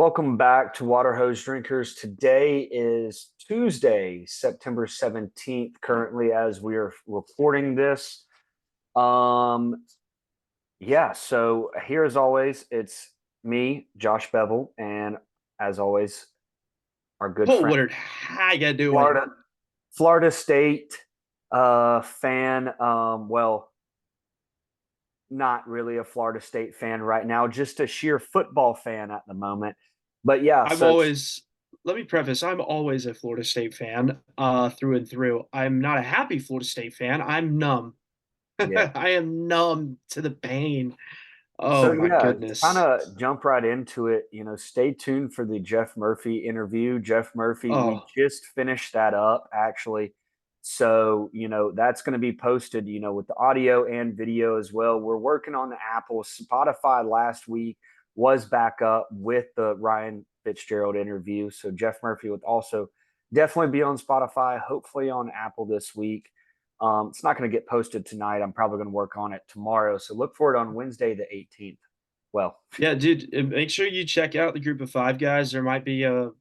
Welcome back to Water Hose Drinkers. Today is Tuesday, September 17th, currently as we are recording this. Um, so here as always, it's me, Josh Bevel, and as always, our good Paul friend, Woodard, how you doing? Florida Florida State fan. Not really a Florida State fan right now, just a sheer football fan at the moment. But yeah, I'm so always, let me preface, I'm always a Florida State fan, through and through. I'm not a happy Florida State fan. I'm numb. yeah. I am numb to the pain. So Oh my yeah, kind goodness. of jump right into it. Stay tuned for the Jeff Murphy interview. Jeff Murphy, we Oh, just finished that up actually. So, that's going to be posted, with the audio and video as well. We're working on the Apple. Spotify last week was back up with the Ryan Fitzgerald interview. So Jeff Murphy would also definitely be on Spotify, hopefully on Apple this week. It's not going to get posted tonight. I'm probably going to work on it tomorrow. So look for it on Wednesday, the 18th. Well, yeah, dude, make sure you check out the group of five guys. There might be a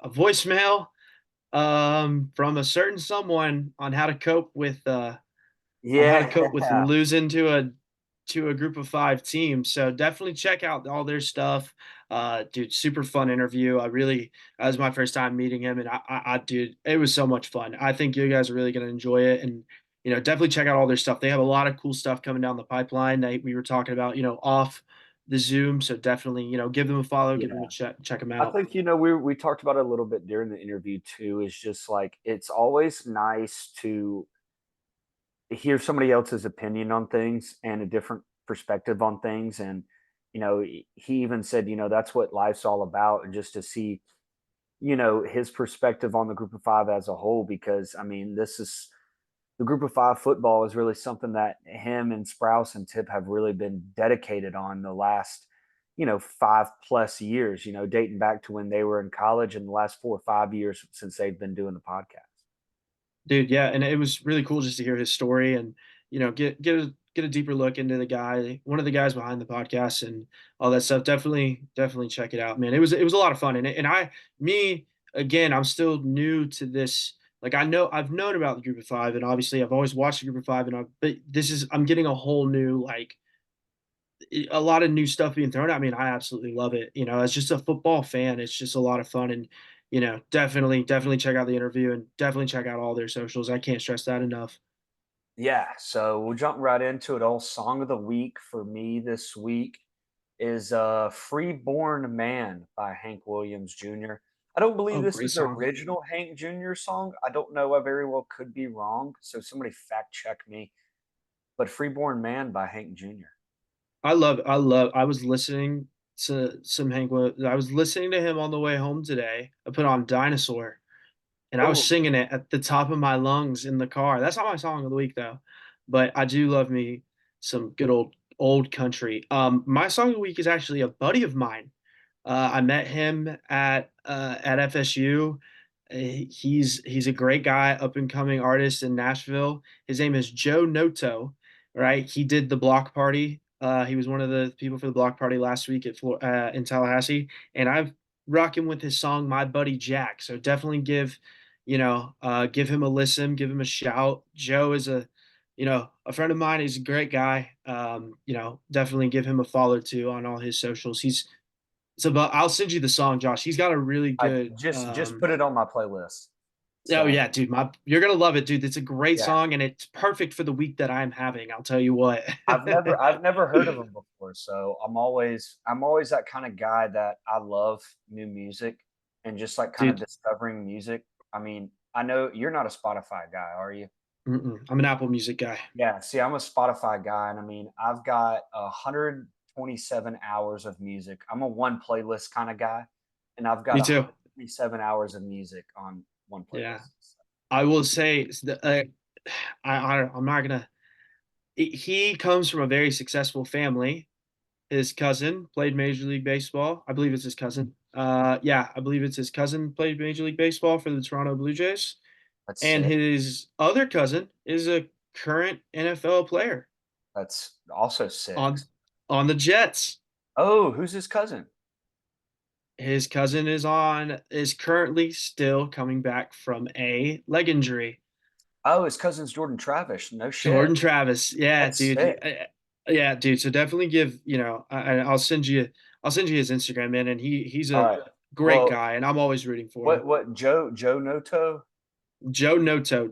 voicemail from a certain someone on how to cope with yeah, losing to a group of five team. So definitely check out all their stuff. Dude, super fun interview. That was my first time meeting him, and dude, it was so much fun. I think you guys are really going to enjoy it, and definitely check out all their stuff. They have a lot of cool stuff coming down the pipeline that we were talking about, off the Zoom. So definitely, give them a follow, give them yeah. a check them I out. think we talked about it a little bit during the interview too. Is just like it's always nice to hear somebody else's opinion on things and a different perspective on things. And he even said, that's what life's all about, and just to see his perspective on the group of five as a whole, because I mean, this is the group of five football is really something that him and Sprouse and Tip have really been dedicated on the last, 5+ years, dating back to when they were in college, and the last 4 or 5 years since they've been doing the podcast. Dude, yeah, and it was really cool just to hear his story and get a deeper look into the guy, one of the guys behind the podcast and all that stuff. Definitely check it out, man. It was a lot of fun, and me again, I'm still new to this. Like I've known about the Group of Five, and obviously I've always watched the Group of Five, but I'm getting a whole new a lot of new stuff being thrown at me, and I absolutely love it. As just a football fan, it's just a lot of fun, and definitely check out the interview and definitely check out all their socials. I can't stress that enough. Yeah, so we'll jump right into it. All song of the week for me this week is Freeborn Man by Hank Williams Jr. I don't believe Oh, this great is the song. original Hank Jr. song. I don't know. I very well could be wrong. So somebody fact check me. But Freeborn Man by Hank Jr. I was listening to some I was listening to him on the way home today. I put on Dinosaur and I was Oh, singing it at the top of my lungs in the car. That's not my song of the week though, but I do love me some good old country. My song of the week is actually a buddy of mine. I met him at FSU. He's a great guy, up and coming artist in Nashville. His name is Joe Noto, right? He did the block party. He was one of the people for the block party last week in Tallahassee, and I'm rocking with his song "My Buddy Jack." So definitely give him a listen, give him a shout. Joe is a friend of mine. He's a great guy. Definitely give him a follow too on all his socials. I'll send you the song, Josh. He's got a really I good. just put it on my playlist. Oh So yeah, dude, you're gonna love it, dude. It's a great yeah, song, and it's perfect for the week that I'm having. I'll tell you what. I've never heard of him before. So I'm always that kind of guy that I love new music and just like kind of Dude, discovering music. I mean, I know you're not a Spotify guy, are you? I'm an Apple Music guy. Yeah, see, I'm a Spotify guy, and I mean, I've got 127 hours of music. I'm a one playlist kind of guy, and I've got Me too. 127 hours of music on one Yeah, playlist. I will say I'm not gonna. He comes from a very successful family. His cousin played Major League Baseball. I believe it's his cousin. Yeah, I believe it's his cousin played Major League Baseball for the Toronto Blue Jays. That's And sick. his other cousin is a current NFL player That's also sick. on on the Jets. Oh, who's his cousin? his cousin is currently still coming back from a leg injury. Oh, his cousin's Jordan Travis. No shit. Jordan Travis, yeah, That's dude, sick. yeah, dude. So definitely give I'll send you his Instagram, man, and he's All a right. great Well, guy, and I'm always rooting for him. what Joe Noto? Joe Noto,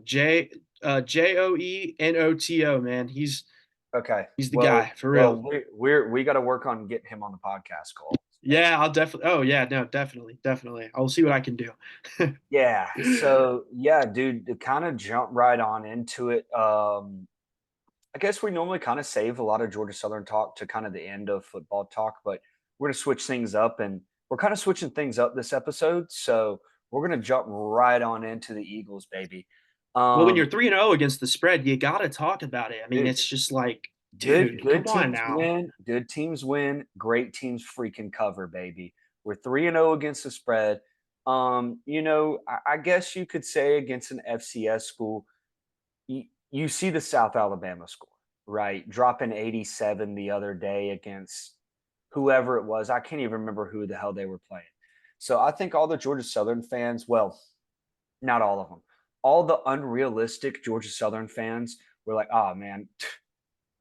Joenoto, man. Okay. He's the guy for real. We got to work on getting him on the podcast call. Yeah, I'll definitely. Oh yeah, no, definitely, definitely. I'll see what I can do. Yeah. So yeah, dude, to kind of jump right on into it. I guess we normally kind of save a lot of Georgia Southern talk to kind of the end of football talk, but we're going to switch things up and we're kind of switching things up this episode. So we're going to jump right on into the Eagles, baby. Well, when you're Um, 3-0 against the spread, you got to talk about it. I mean, dude, it's just like, good dude, come good on teams now. win, good teams win, great teams freaking cover, baby. We're 3-0 against the spread. I guess you could say against an FCS school, you see the South Alabama score, right? Dropping 87 the other day against whoever it was. I can't even remember who the hell they were playing. So I think all the Georgia Southern fans, well, not all of them, all the unrealistic Georgia Southern fans were like, oh man,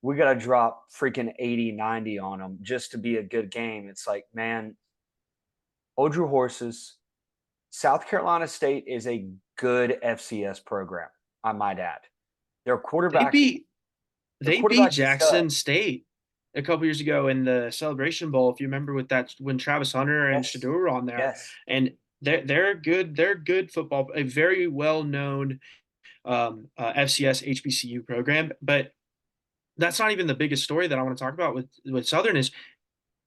we got to drop freaking 80, 90 on them just to be a good game. It's like, man, hold your horses. South Carolina State is a good FCS program, I might add. Their They quarterback, beat their they beat quarterback is stud. Jackson State a couple years ago in the Celebration Bowl. If you remember with that when Travis Hunter and Yes. Shador were on there, Yes. and they're good. They're good football. A very well known FCS HBCU program, but that's not even the biggest story that I want to talk about with Southern is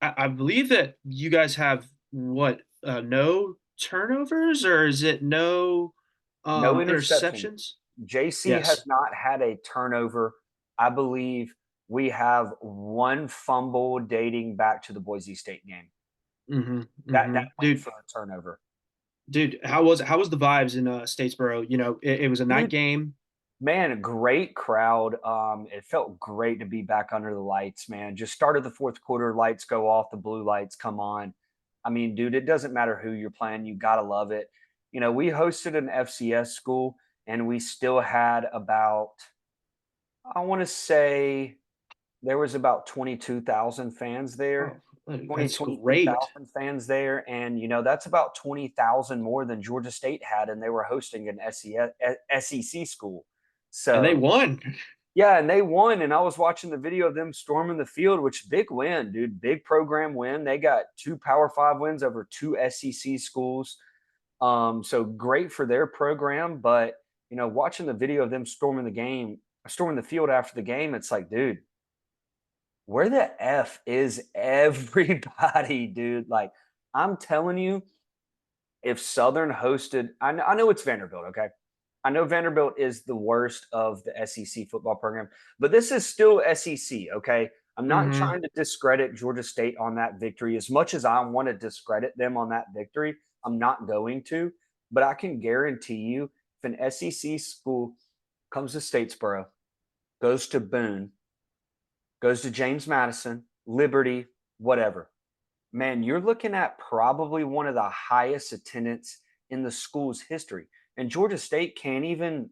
I believe that you guys have what no turnovers or is it no No interceptions. interceptions? JC has Yes. not had a turnover. I believe we have one fumble dating back to the Boise State game. Hmm. That Hmm. went Dude, for a turnover. how was the vibes in Statesboro? It was a night Dude, game. man, a great crowd. It felt great to be back under the lights, man. Just started the fourth quarter, lights go off, the blue lights come on. I mean, dude, it doesn't matter who you're playing, you gotta love it. We hosted an FCS school and we still had about, I want to say there was about 22,000 fans there. Oh, 20, that's twenty three great. thousand fans there. And, that's about 20,000 more than Georgia State had. And they were hosting an SEC school. And they So, won. yeah, and they won. And I was watching the video of them storming the field, which big win, dude. Big program win. They got 2 Power 5 wins over 2 SEC schools. So great for their program. But, watching the video of them storming the field after the game, it's like, dude, where the F is everybody, dude? Like, I'm telling you, if Southern hosted, I know it's Vanderbilt, okay? I know Vanderbilt is the worst of the SEC football program, but this is still SEC, okay? I'm not Hmm. trying to discredit Georgia State on that victory. As much as I want to discredit them on that victory, I'm not going to. But I can guarantee you, if an SEC school comes to Statesboro, goes to Boone, goes to James Madison, Liberty, whatever, man, you're looking at probably one of the highest attendance in the school's history. And Georgia State can't even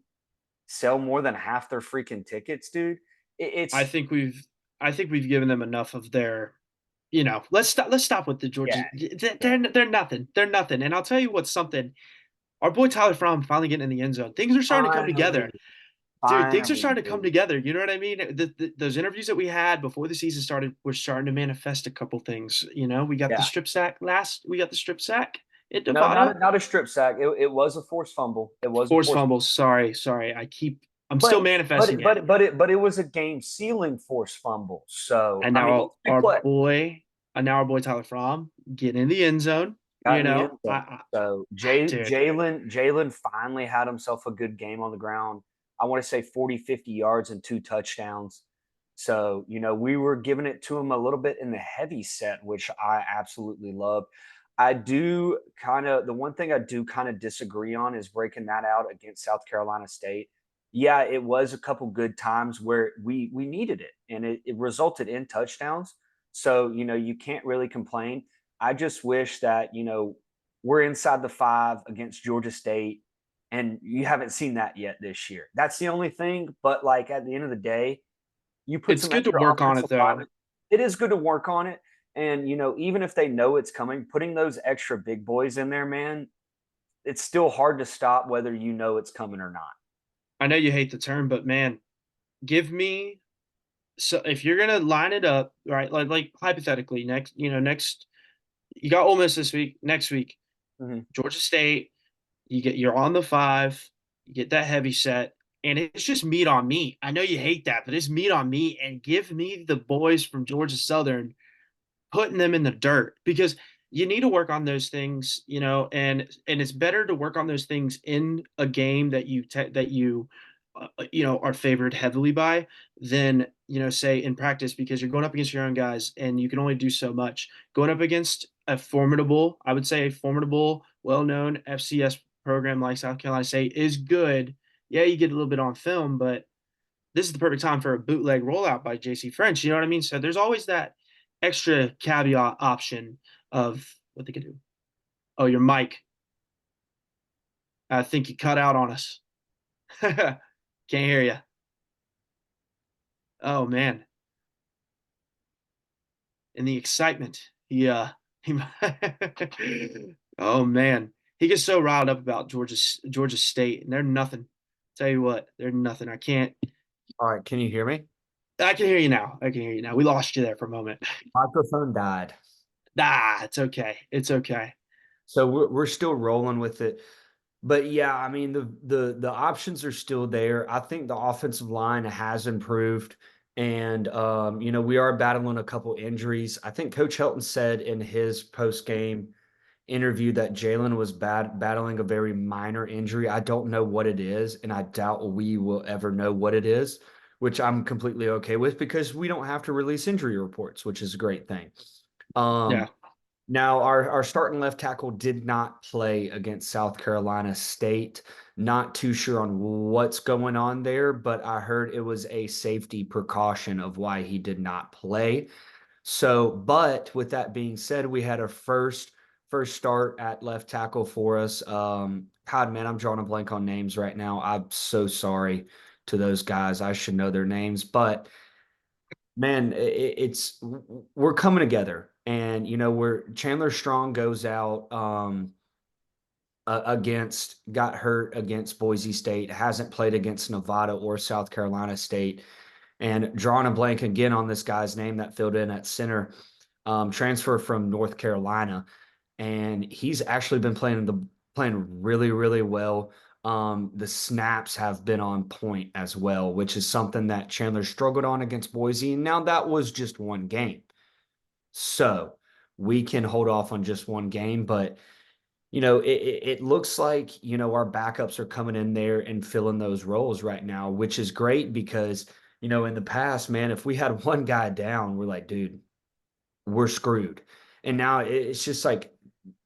sell more than half their freaking tickets, dude. I It's think we've I think we've given them enough of their let's stop with the yeah, Georgia. yeah. They're nothing. They're nothing. And I'll tell you what's something. Our boy Tyler Fromm finally getting in the end zone. Things are starting to come together. Finally, Dude, things are finally, starting to come dude. together. You know what I mean? Those interviews that we had before the season started were starting to manifest a couple things. We got the Yeah. strip sack last. We got the strip sack at No, Nevada. not a strip sack. It was a forced fumble. It was a Forced forced, fumbles. Sorry. I'm still but manifesting it. it was a game sealing forced fumble. So And I mean, now it's a big play. our boy Tyler Fromm getting in the end zone. Got in the end zone. I So dude, Jalen finally had himself a good game on the ground. I want to say 40, 50 yards and 2 touchdowns. So, we were giving it to him a little bit in the heavy set, which I absolutely love. The one thing I do kind of disagree on is breaking that out against South Carolina State. Yeah, it was a couple good times where we needed it and it resulted in touchdowns. So, you can't really complain. I just wish that, we're inside the 5 against Georgia State, and you haven't seen that yet this year. That's the only thing, but, like, at the end of the day, you put It's some good to extra work on it offensive though. linemen. It is good to work on it, and, even if they know it's coming, putting those extra big boys in there, man, it's still hard to stop whether you know it's coming or not. I know you hate the term, but man, give me so if you're gonna line it up, right? Like hypothetically, next you got Ole Miss this week. Next week, Mhm. Georgia State. You're on the 5. You get that heavy set, and it's just meat on meat. I know you hate that, but it's meat on meat. And give me the boys from Georgia Southern putting them in the dirt because you need to work on those things, and it's better to work on those things in a game that you are favored heavily by than say in practice because you're going up against your own guys and you can only do so much. Going up against I would say a formidable, well-known FCS program like South Carolina State is good. Yeah, you get a little bit on film, but this is the perfect time for a bootleg rollout by JC French. You know what I mean? So there's always that extra caveat option of what they could do. Oh, your mic. I think you cut out on us. Can't hear you. Oh man. In the excitement, he oh man. He gets so riled up about Georgia State, and they're nothing. Tell you what, they're nothing. All right, can you hear me? I can hear you now. I can hear you now. We lost you there for a moment. Microphone died. It's okay. It's okay. So we're still rolling with it. But yeah, I mean the options are still there. I think the offensive line has improved. And we are battling a couple injuries. I think Coach Helton said in his post-game interview that Jalen was battling a very minor injury. I don't know what it is, and I doubt we will ever know what it is, which I'm completely okay with because we don't have to release injury reports, which is a great thing. Yeah. Now, our starting left tackle did not play against South Carolina State. Not too sure on what's going on there, but I heard it was a safety precaution of why he did not play. So, but with that being said, we had a first start at left tackle for us. God, man, I'm drawing a blank on names right now. I'm so sorry to those guys. I should know their names, but man, it's we're coming together, and where Chandler Strong goes out against got hurt against Boise State, hasn't played against Nevada or South Carolina State, and drawing a blank again on this guy's name that filled in at center, transfer from North Carolina, and he's actually been playing really really well. The snaps have been on point as well, which is something that Chandler struggled on against Boise. And now that was just one game. So we can hold off on just one game. But, it looks like, our backups are coming in there and filling those roles right now, which is great because, in the past, man, if we had one guy down, we're like, dude, we're screwed. And now it's just like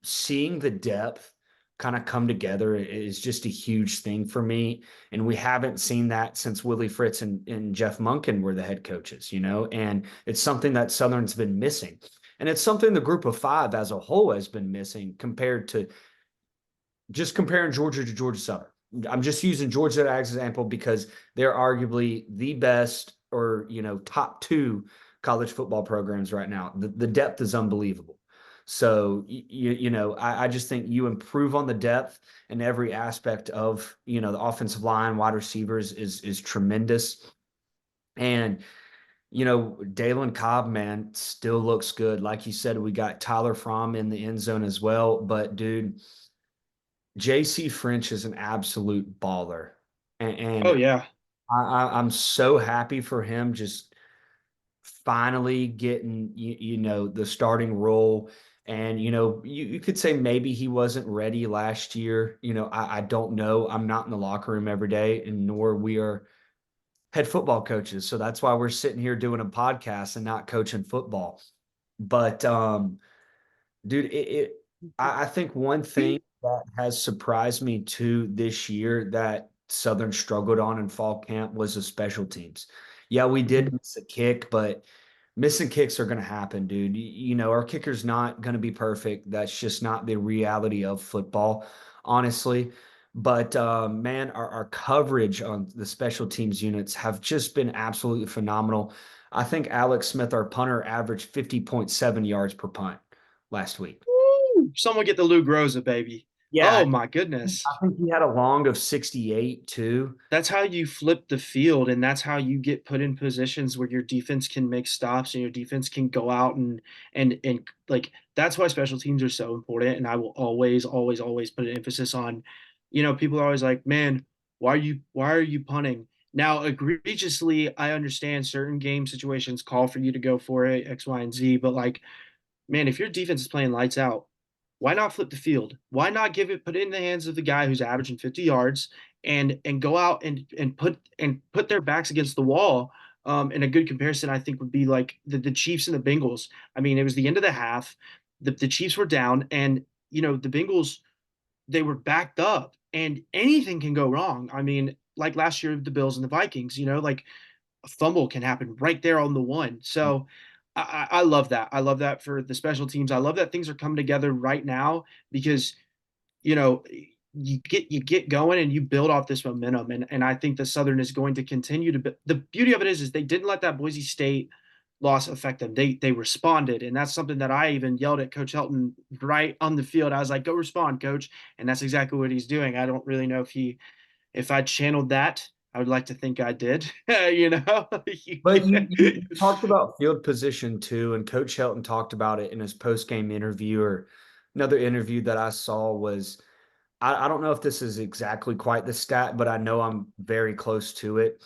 seeing the depth kind of come together is just a huge thing for me. And we haven't seen that since Willie Fritz and Jeff Monken were the head coaches, and it's something that Southern's been missing. And it's something the group of 5 as a whole has been missing compared to just comparing Georgia to Georgia Southern. I'm just using Georgia as an example because they're arguably the best or, top 2 college football programs right now. The depth is unbelievable. So, I just think you improve on the depth and every aspect of, the offensive line, wide receivers is tremendous. And, Dalen Cobb, man, still looks good. Like you said, we got Tyler Fromm in the end zone as well. But, dude, JC French is an absolute baller. And Oh yeah. I'm so happy for him just finally getting the starting role. And you could say maybe he wasn't ready last year. I don't know. I'm not in the locker room every day, and nor we are head football coaches. So that's why we're sitting here doing a podcast and not coaching football. But dude, I think one thing that has surprised me too this year that Southern struggled on in fall camp was the special teams. Yeah, we did miss a kick, but missing kicks are going to happen, dude. Our kicker's not going to be perfect. That's just not the reality of football, honestly. But man, our coverage on the special teams units have just been absolutely phenomenal. I think Alex Smith, our punter, averaged 50.7 yards per punt last week. Woo! Someone get the Lou Groza, baby. Yeah, Oh my goodness. I think he had a long of 68 too. That's how you flip the field, and that's how you get put in positions where your defense can make stops and your defense can go out and like that's why special teams are so important. And I will always, always, always put an emphasis on, people are always like, man, why are you punting? Now, egregiously, I understand certain game situations call for you to go for it, X, Y, and Z, but like, man, if your defense is playing lights out, why not flip the field? Why not put it in the hands of the guy who's averaging 50 yards and go out and put their backs against the wall? And a good comparison, I think, would be like the Chiefs and the Bengals. I mean, it was the end of the half. The Chiefs were down, and the Bengals, they were backed up, and anything can go wrong. I mean, like last year, the Bills and the Vikings, like a fumble can happen right there on the one. So I love that. I love that for the special teams. I love that things are coming together right now because you know you get going and you build off this momentum. And I think the Southern is going to continue to. The beauty of it is they didn't let that Boise State loss affect them. They responded, and that's something that I even yelled at Coach Helton right on the field. I was like, "Go respond, Coach," and that's exactly what he's doing. I don't really know if I channeled that. I would like to think I did. But you talked about field position too, and Coach Helton talked about it in his post-game interview. Or another interview that I saw was, I don't know if this is exactly quite the stat, but I know I'm very close to it.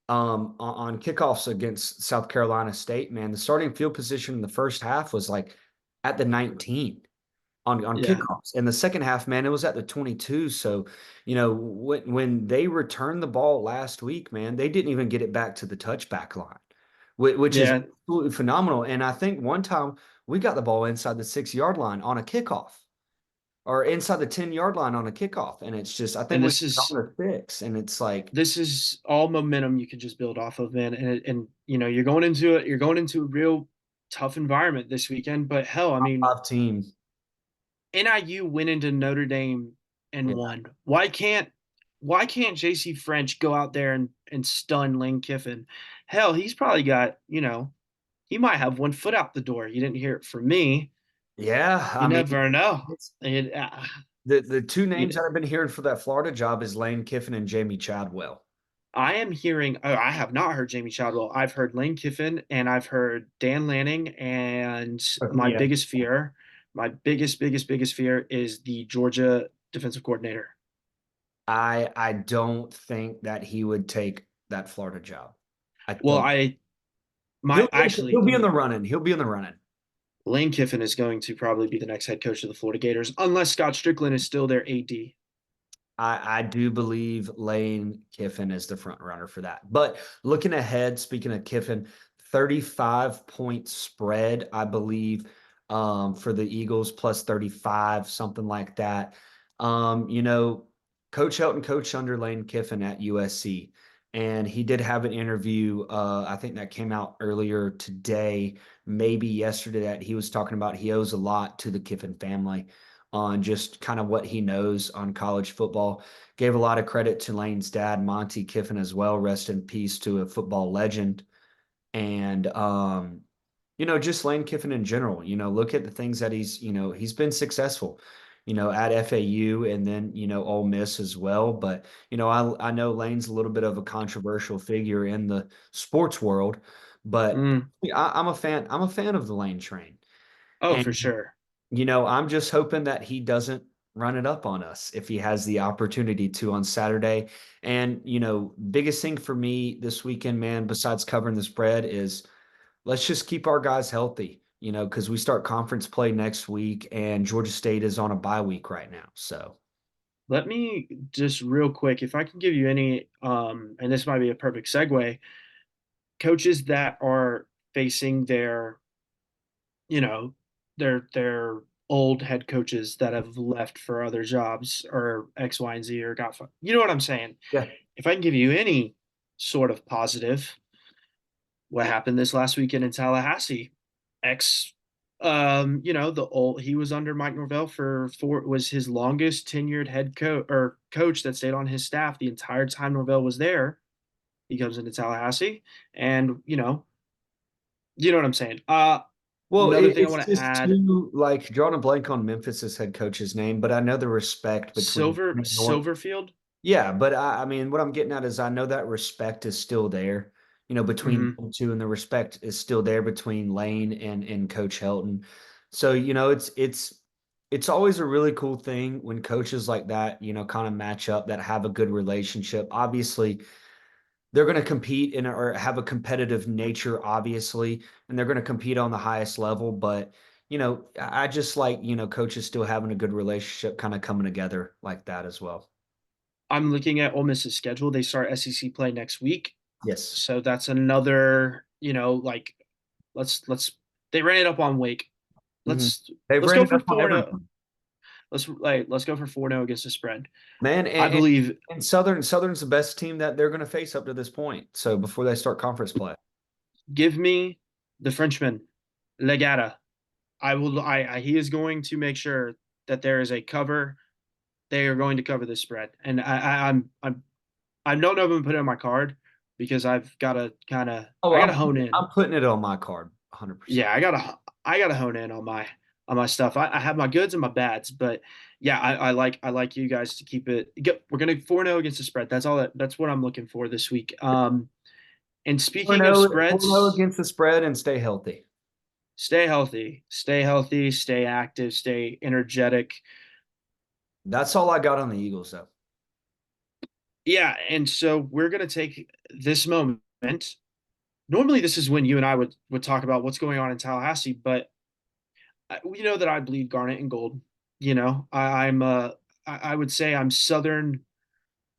On kickoffs against South Carolina State, man, the starting field position in the first half was like at the 19 on Yeah. kickoffs. In the second half, man, it was at the 22. So, when they returned the ball last week, man, they didn't even get it back to the touchback line, which is Yeah. absolutely phenomenal. And I think one time we got the ball inside the 6 yard line on a kickoff, or inside the 10 yard line on a kickoff. And it's just, I think And we this got is on the six, and it's like, this is all momentum you can just build off of, man. And you're going into a real tough environment this weekend. But hell, I mean, five team. NIU went into Notre Dame and Yeah. won. Why can't JC French go out there and stun Lane Kiffin? Hell, he's probably got, he might have one foot out the door. You didn't hear it from me. Yeah. You I mean, never know. it's, It, the two you names know, that I've been hearing for that Florida job is Lane Kiffin and Jamie Chadwell. I am hearing. Oh, I have not heard Jamie Chadwell. I've heard Lane Kiffin and I've heard Dan Lanning. And my Yeah. biggest fear, my biggest fear is the Georgia defensive coordinator. I don't think that he would take that Florida job. I Well, don't. my actually, He'll be in the running. He'll be in the running. Lane Kiffin is going to probably be the next head coach of the Florida Gators, unless Scott Strickland is still their AD. I do believe Lane Kiffin is the front runner for that. But looking ahead, speaking of Kiffin, 35-point spread, I believe, for the Eagles, plus 35, something like that. Coach Helton coached under Lane Kiffin at USC, and he did have an interview, I think that came out earlier today, maybe yesterday, that he was talking about he owes a lot to the Kiffin family on just kind of what he knows on college football. Gave a lot of credit to Lane's dad, Monty Kiffin, as well. Rest in peace to a football legend. And just Lane Kiffin in general. Look at the things that he's been successful, at FAU, and then, Ole Miss as well. But, I know Lane's a little bit of a controversial figure in the sports world, but Mm. I'm a fan. I'm a fan of the Lane train. Oh, for And sure. I'm just hoping that he doesn't run it up on us if he has the opportunity to on Saturday. And, biggest thing for me this weekend, man, besides covering the spread, is let's just keep our guys healthy, because we start conference play next week and Georgia State is on a bye week right now. So, Let me just real quick, if I can give you any, and this might be a perfect segue, coaches that are facing you know, their old head coaches that have left for other jobs or X, Y, and Z or got you know what I'm saying? yeah. If I can give you any sort of positive, what happened this last weekend in Tallahassee. Ex, he was under Mike Norvell for was his longest tenured head coach or coach that stayed on his staff the entire time Norvell was there. He comes into Tallahassee, and you know what I'm saying. Well, Another thing I it's want to just add: too like drawing a blank on Memphis's head coach's name, but I know the respect between Silverfield. Yeah, but I mean, what I'm getting at is I know that respect is still there, between Hmm. them two, and the respect is still there between Lane and Coach Helton. So, it's always a really cool thing when coaches like that, kind of match up that have a good relationship. Obviously, they're going to compete in or have a competitive nature, obviously, and they're going to compete on the highest level. But, I just like, coaches still having a good relationship kind of coming together like that as well. I'm looking at Ole Miss's schedule. They start SEC play next week, Yes. so that's another. Let's they ran it up on Wake. Mhm. Let's They've let's ran go it for up on 4-0. everyone, Let's go for 4-0 against the spread. man. I believe. And Southern's the best team that they're going to face up to this point. So before they start conference play, Give me the Frenchman, Legata. I will. He is going to make sure that there is a cover. They are going to cover this spread, and I don't know if I'm gonna put it on my card because I've got to oh, I got to hone in. I'm putting it on my card, 100%. Yeah, I gotta hone in on my stuff. I have my goods and my bads, but yeah, I like you guys to keep it. We're gonna 4-0 against the spread. That's what I'm looking for this week. And speaking of 4-0, 4-0 spreads, against the spread and stay healthy. stay healthy, stay active, stay energetic. That's all I got on the Eagles, though. Yeah, and so we're gonna take this moment. Normally, this is when you and I would talk about what's going on in Tallahassee, but we know that I bleed garnet and gold. I would say I'm Southern.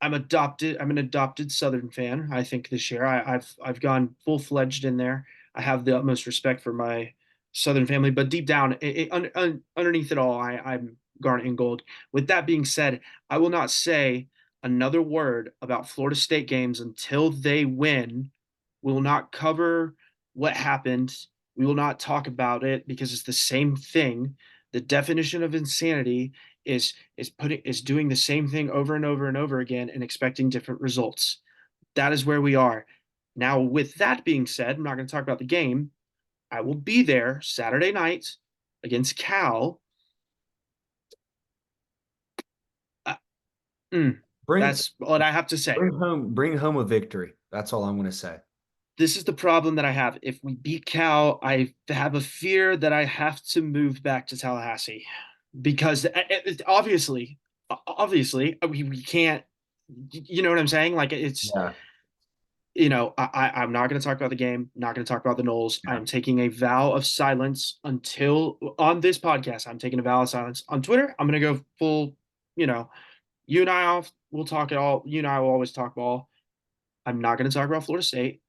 I'm adopted. I'm an adopted Southern fan. I think this year I've gone full fledged in there. I have the utmost respect for my Southern family, but deep down, underneath it all, I'm garnet and gold. With that being said, I will not say another word about Florida State games until they win. We will not cover what happened. We will not talk about it because it's the same thing. The definition of insanity is doing the same thing over and over and over again and expecting different results. That is where we are. Now, with that being said, I'm not going to talk about the game. I will be there Saturday night against Cal. Uh, mm, Bring that's what I have to say. bring home a victory. That's all I'm going to say. This is the problem that I have. If we beat Cal, I have a fear that I have to move back to Tallahassee because obviously, we can't. You know what I'm saying? Like it's Yeah. I'm not going to talk about the game, not going to talk about the Knowles. Yeah. I'm taking a vow of silence until on this podcast. I'm taking a vow of silence. On Twitter, I'm going to go full, you know, you and I will talk it all. You and I will always talk ball. I'm not going to talk about Florida State.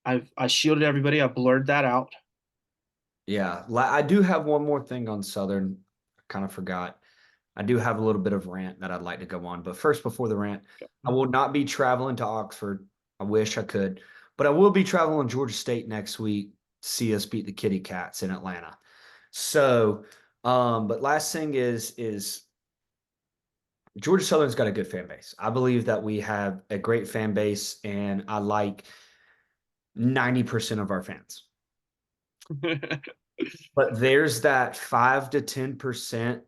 I shielded everybody. I blurred that out. Yeah. I do have one more thing on Southern. I kind of forgot. I do have a little bit of rant that I'd like to go on. But first, before the rant, I will not be traveling to Oxford. I wish I could, but I will be traveling to Georgia State next week to see us beat the Kitty Cats in Atlanta. So, but last thing is Georgia Southern's got a good fan base. I believe that we have a great fan base, and I like 90% of our fans. But there's that 5 to 10%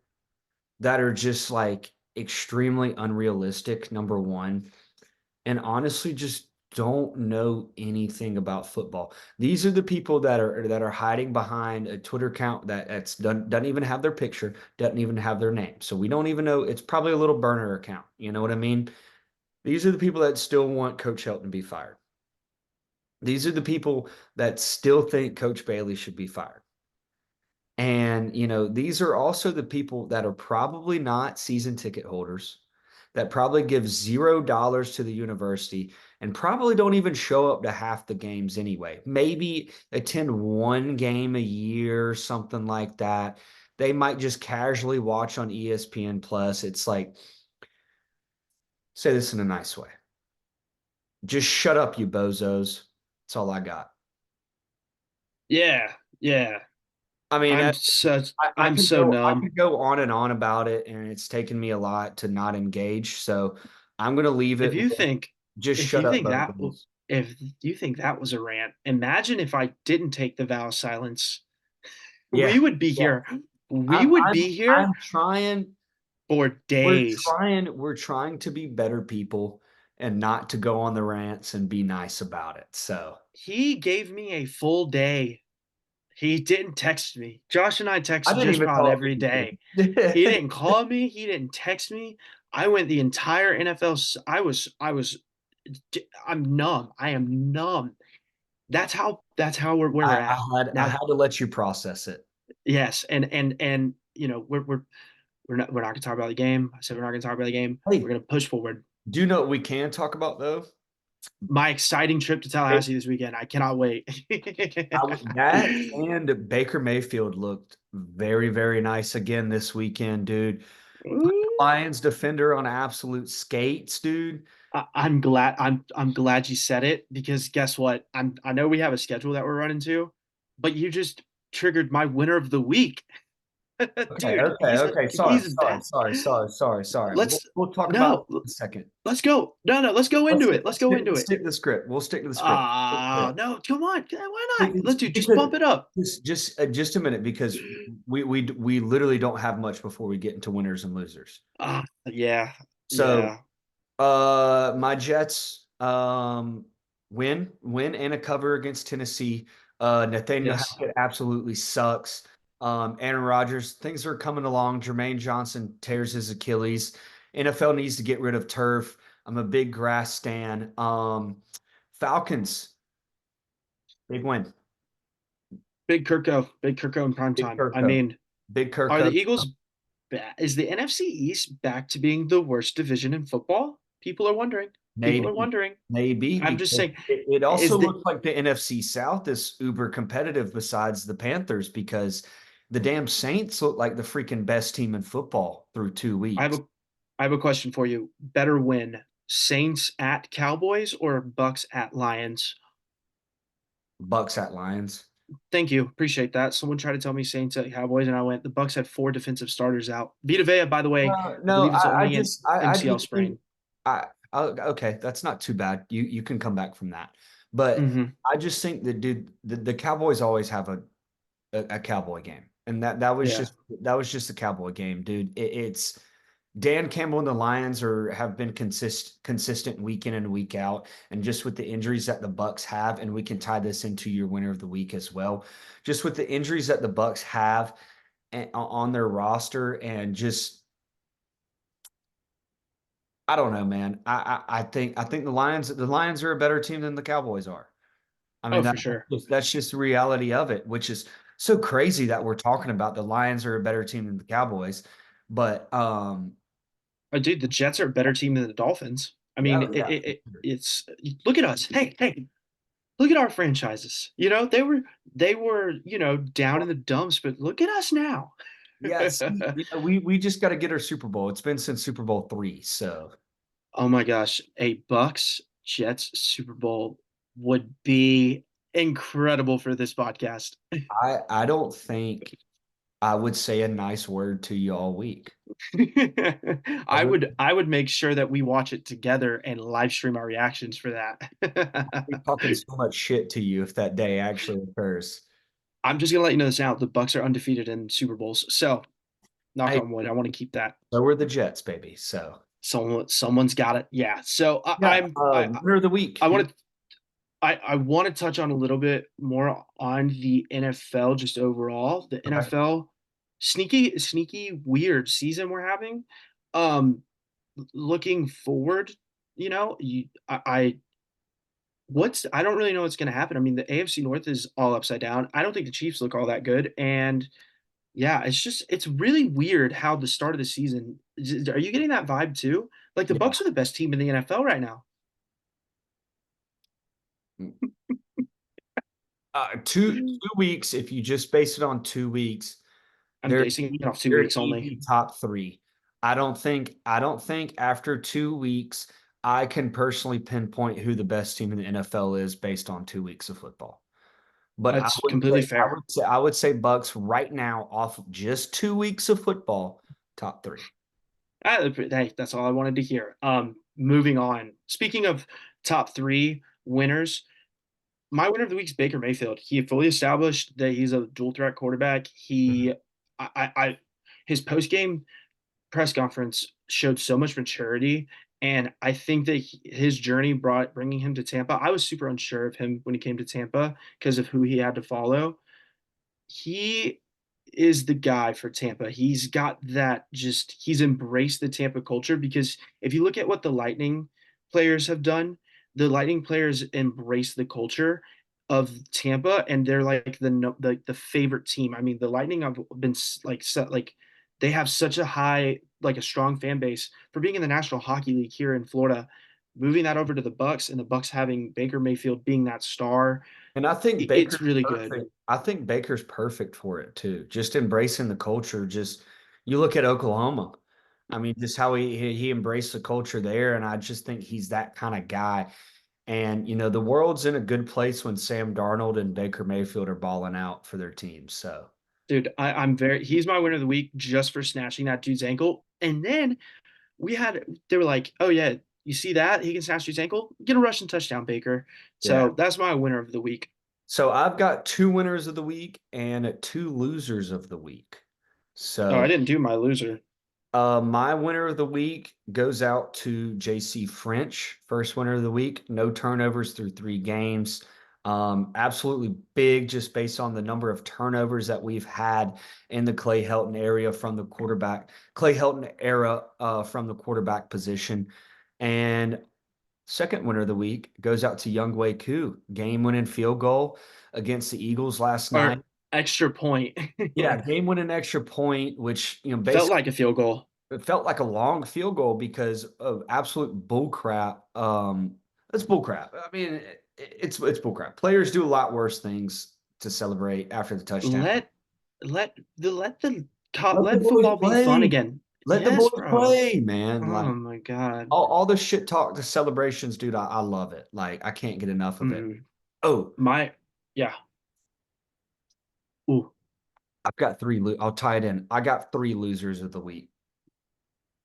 that are just like extremely unrealistic, number one, and honestly just don't know anything about football. These are the people that are hiding behind a Twitter account that's doesn't even have their picture, doesn't even have their name. So we don't even know. It's probably a little burner account. You know what I mean? These are the people that still want Coach Helton to be fired. These are the people that still think Coach Bailey should be fired. And, these are also the people that are probably not season ticket holders, that probably give $0 to the university and probably don't even show up to half the games anyway. Maybe attend one game a year, something like that. They might just casually watch on ESPN Plus. It's like, say this in a nice way. Just shut up, you bozos. That's all I got. Yeah, yeah. I mean, I'm so I numb. could go on and on about it, and it's taken me a lot to not engage. So I'm gonna leave If it you with think just if shut you up, think that w Bojangles. if you think that was a rant, imagine if I didn't take the vow of silence. Yeah, We would be yeah. here. We I'm would I'm be here I'm trying. for days. We're trying to be better people and not to go on the rants and be nice about it. So He gave me a full day. He didn't text me. Josh and I I text didn't J even Pod call every day. He it. didn't call me. He didn't text me. I went the entire NFL. I'm numb. I am numb. That's how where we're at I now. had to let you process it. Yes, and we're not gonna talk about the game. I said we're not gonna talk about the game. We're Hey, gonna push forward. do you know what we can talk about though? My exciting trip to Ba- Tallahassee this weekend. I cannot wait. That and Baker Mayfield looked very, very nice again this weekend, dude. Put the Ooh. Lions defender on absolute skates, dude. I'm glad. I'm glad you said it because guess what? I know we have a schedule that we're running to, but you just triggered my winner of the week, Okay, dude. okay, okay. Sorry, He's sorry, bad. sorry, sorry, sorry, sorry. Let's We'll talk about no. it in a second. Let's go. No. Let's go into it. Let's go into it. Stick to the script. We'll stick to the script. No. Come on. Why not? Because, Let's do. Just because bump it up. just a minute because we literally don't have much before we get into winners and losers. Yeah. So Yeah. my Jets win and a cover against Tennessee. Nathaniel Yes. Hackett absolutely sucks. Aaron Rodgers, things are coming along. Jermaine Johnson tears his Achilles. NFL needs to get rid of turf. I'm a big grass stan. Falcons, big win. Big Kirko. Big Kirko in prime Big time. I Kirko. mean, Big are the Kirko. Eagles is the NFC East back to being the worst division in football? People are wondering. People are Maybe, wondering. maybe I'm just because saying, it also is the looks like the NFC South is uber competitive besides the Panthers because the damn Saints look like the freaking best team in football through two I have weeks. a I have a question for you. Better win, Saints at Cowboys or Bucks at Lions? Bucks at Lions. Thank you. Appreciate that. Someone tried to tell me Saints at Cowboys, and I went, the Bucks had four defensive starters out. Vita Vea, by the way, I No, believe it's only an I MCL just think sprain. okay, that's not too bad. You can come back from that, but Hmm. I just think that dude, the Cowboys always have a Cowboy game, and Yeah. that was just a Cowboy game, dude. It's Dan Campbell and the Lions have been consistent week in and week out, and just with the injuries that the Bucks have, and we can tie this into your winner of the week as well. Just with the injuries that the Bucks have on their roster, and just I don't know, man. I think the Lions are a better team than the Cowboys are. I mean Oh, for sure. that's just the reality of it, which is so crazy that we're talking about the Lions are a better team than the Cowboys, but Oh, dude, the Jets are a better team than the Dolphins. I mean, yeah, yeah. it's look at us. Hey, look at our franchises. They were down in the dumps, but look at us now. Yeah, see, you know, we just got to get our Super Bowl. It's been since Super Bowl three, so Oh my gosh, a Bucks Jets Super Bowl would be incredible for this podcast. I don't think I would say a nice word to you all week. I I would would I would make sure that we watch it together and live stream our reactions for be that. talking so much shit to you if that day actually occurs. I'm just gonna let you know this now. The Bucks are undefeated in Super Bowls. So knock Hey, on wood. I want to keep that. so we're the Jets, baby. So Someone's got it. Yeah. So yeah, winner of the week. I want to I want to touch on a little bit more on the NFL just overall. The Okay. NFL sneaky weird season we're having. Um Looking forward, I don't really know what's going to happen. I mean, the AFC North is all upside down. I don't think the Chiefs look all that good, and yeah, it's really weird how the start of the season. Are you getting that vibe too? Like the Yeah. Bucks are the best team in the NFL right now. Two weeks. If you just base it on 2 weeks, I'm they're basing it off two they're weeks only. easy top three. I don't think after 2 weeks I can personally pinpoint who the best team in the NFL is based on 2 weeks of football. But That's completely fair. I would say Bucks right now off of just 2 weeks of football, top three. Hey, that's all I wanted to hear. Moving on. Speaking of top three winners, my winner of the week is Baker Mayfield. He fully established that he's a dual threat quarterback. Mhm. His post game press conference showed so much maturity, and I think that his journey bringing him to Tampa. I was super unsure of him when he came to Tampa because of who he had to follow. He is the guy for Tampa. He's got that just he's embraced the Tampa culture because if you look at what the Lightning players have done, the Lightning players embrace the culture of Tampa and they're like the favorite team. I mean, the Lightning have been like they have such a high like a strong fan base for being in the National Hockey League here in Florida. Moving that over to the Bucks and the Bucks having Baker Mayfield being that star, And I think it's Baker's really good. perfect. I think Baker's perfect for it too. Just embracing the culture. Just you look at Oklahoma. I mean, just how he embraced the culture there, and I just think he's that kind of guy. And the world's in a good place when Sam Darnold and Baker Mayfield are balling out for their teams. So Dude, he's my winner of the week just for snatching that dude's ankle. And then they were like, oh yeah, you see that? He can snatch dude's ankle? Get a rushing touchdown, Baker. yeah. So that's my winner of the week. So I've got two winners of the week and two losers of the week. Oh, I So didn't do my loser. my winner of the week goes out to JC French, first winner of the week. No turnovers through 3 games. Absolutely big, just based on the number of turnovers that we've had in the Clay Helton area from the Clay Helton era from the quarterback position. And second winner of the week goes out to Younghoe Koo, game-winning field goal against the Eagles last Or night. extra point. Yeah, game-winning extra point, which Felt basically like a field goal. it felt like a long field goal because of absolute bull crap. It's bull crap. I mean, it's bull crap. Players do a lot worse things to celebrate after the touchdown. Let let the let the Let the let boys football be fun play. again. Let the Yes, boys bro. play, man. Oh Like my God. all the shit talk, the celebrations, dude. I love it. Like I can't get enough of it. Mm, Oh, my yeah. Ooh, I've got three. I'll tie it in. I got three losers of the week.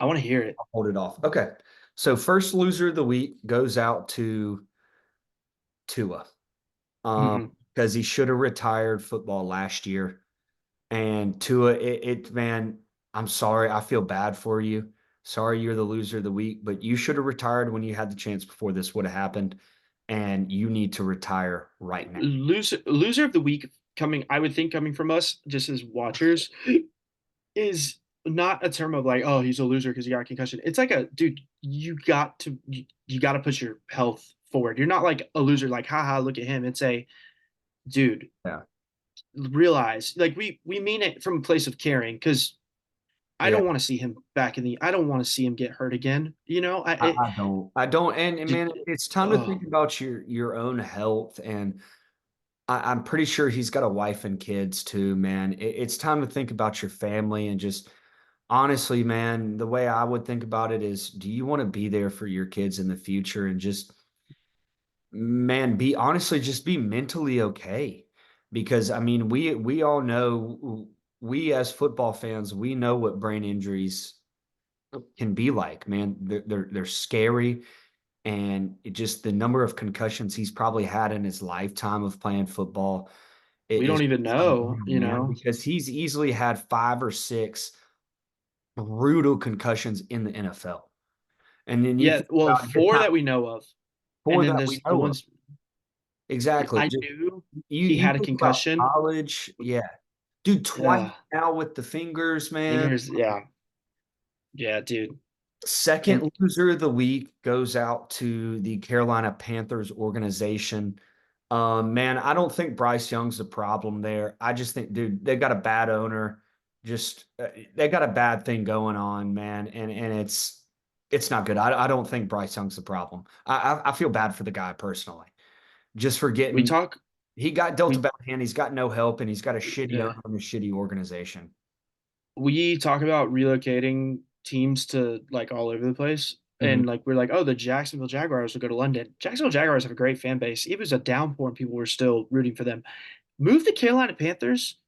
I want to hear it. I'll hold it off. Okay. So first loser of the week goes out to Tua. Hmm. Because he should have retired football last year. And Tua, man, I'm sorry. I feel bad for you. Sorry you're the loser of the week, but you should have retired when you had the chance before this would have happened. And you need to retire right now. Loser of the week coming, I would think coming from us, just as watchers, is not a term of like, oh, he's a loser because he got a concussion. It's like a dude, you got to put your health forward. You're not like a loser, like, haha, look at him. It's a dude, Yeah. realize like we mean it from a place of caring because I Yeah. don't want to see him back in the I don't want to see him get hurt again. You know, I don't. I don't. And it, man, it's time to oh, think about your own health. And I'm pretty sure he's got a wife and kids too, man. It's time to think about your family and just honestly, man, the way I would think about it is, do you want to be there for your kids in the future and just, man, be honestly, just be mentally okay. Because I mean, we all know, we as football fans, we know what brain injuries can be like, man. They're scary. And just the number of concussions he's probably had in his lifetime of playing football we is don't even know, unreal, you man, know. because he's easily had 5 or 6 brutal concussions in the NFL. And then you Yeah, think well, about your four time that we know of, and for then that there's we the know of. ones Exactly. I Just knew you he you had a think about concussion. college, yeah. Dude, twice Uh, now with the fingers, man. fingers, yeah, yeah, dude. And Second loser of the week goes out to the Carolina Panthers organization. Man, I don't think Bryce Young's the problem there. I just think, dude, they got a bad owner. Just they got a bad thing going on, man, and it's not good. I don't think Bryce Young's the problem. I feel bad for the guy personally, just for we getting talk, he got dealt a we bad hand. He's got no help, and he's got a shitty yeah, owner and a shitty organization. we talk about relocating teams to like all over the place. Mhm. And like we're like, oh, the Jacksonville Jaguars will go to London. Jacksonville Jaguars have a great fan base. It was a downpour and people were still rooting for them. Move the Carolina Panthers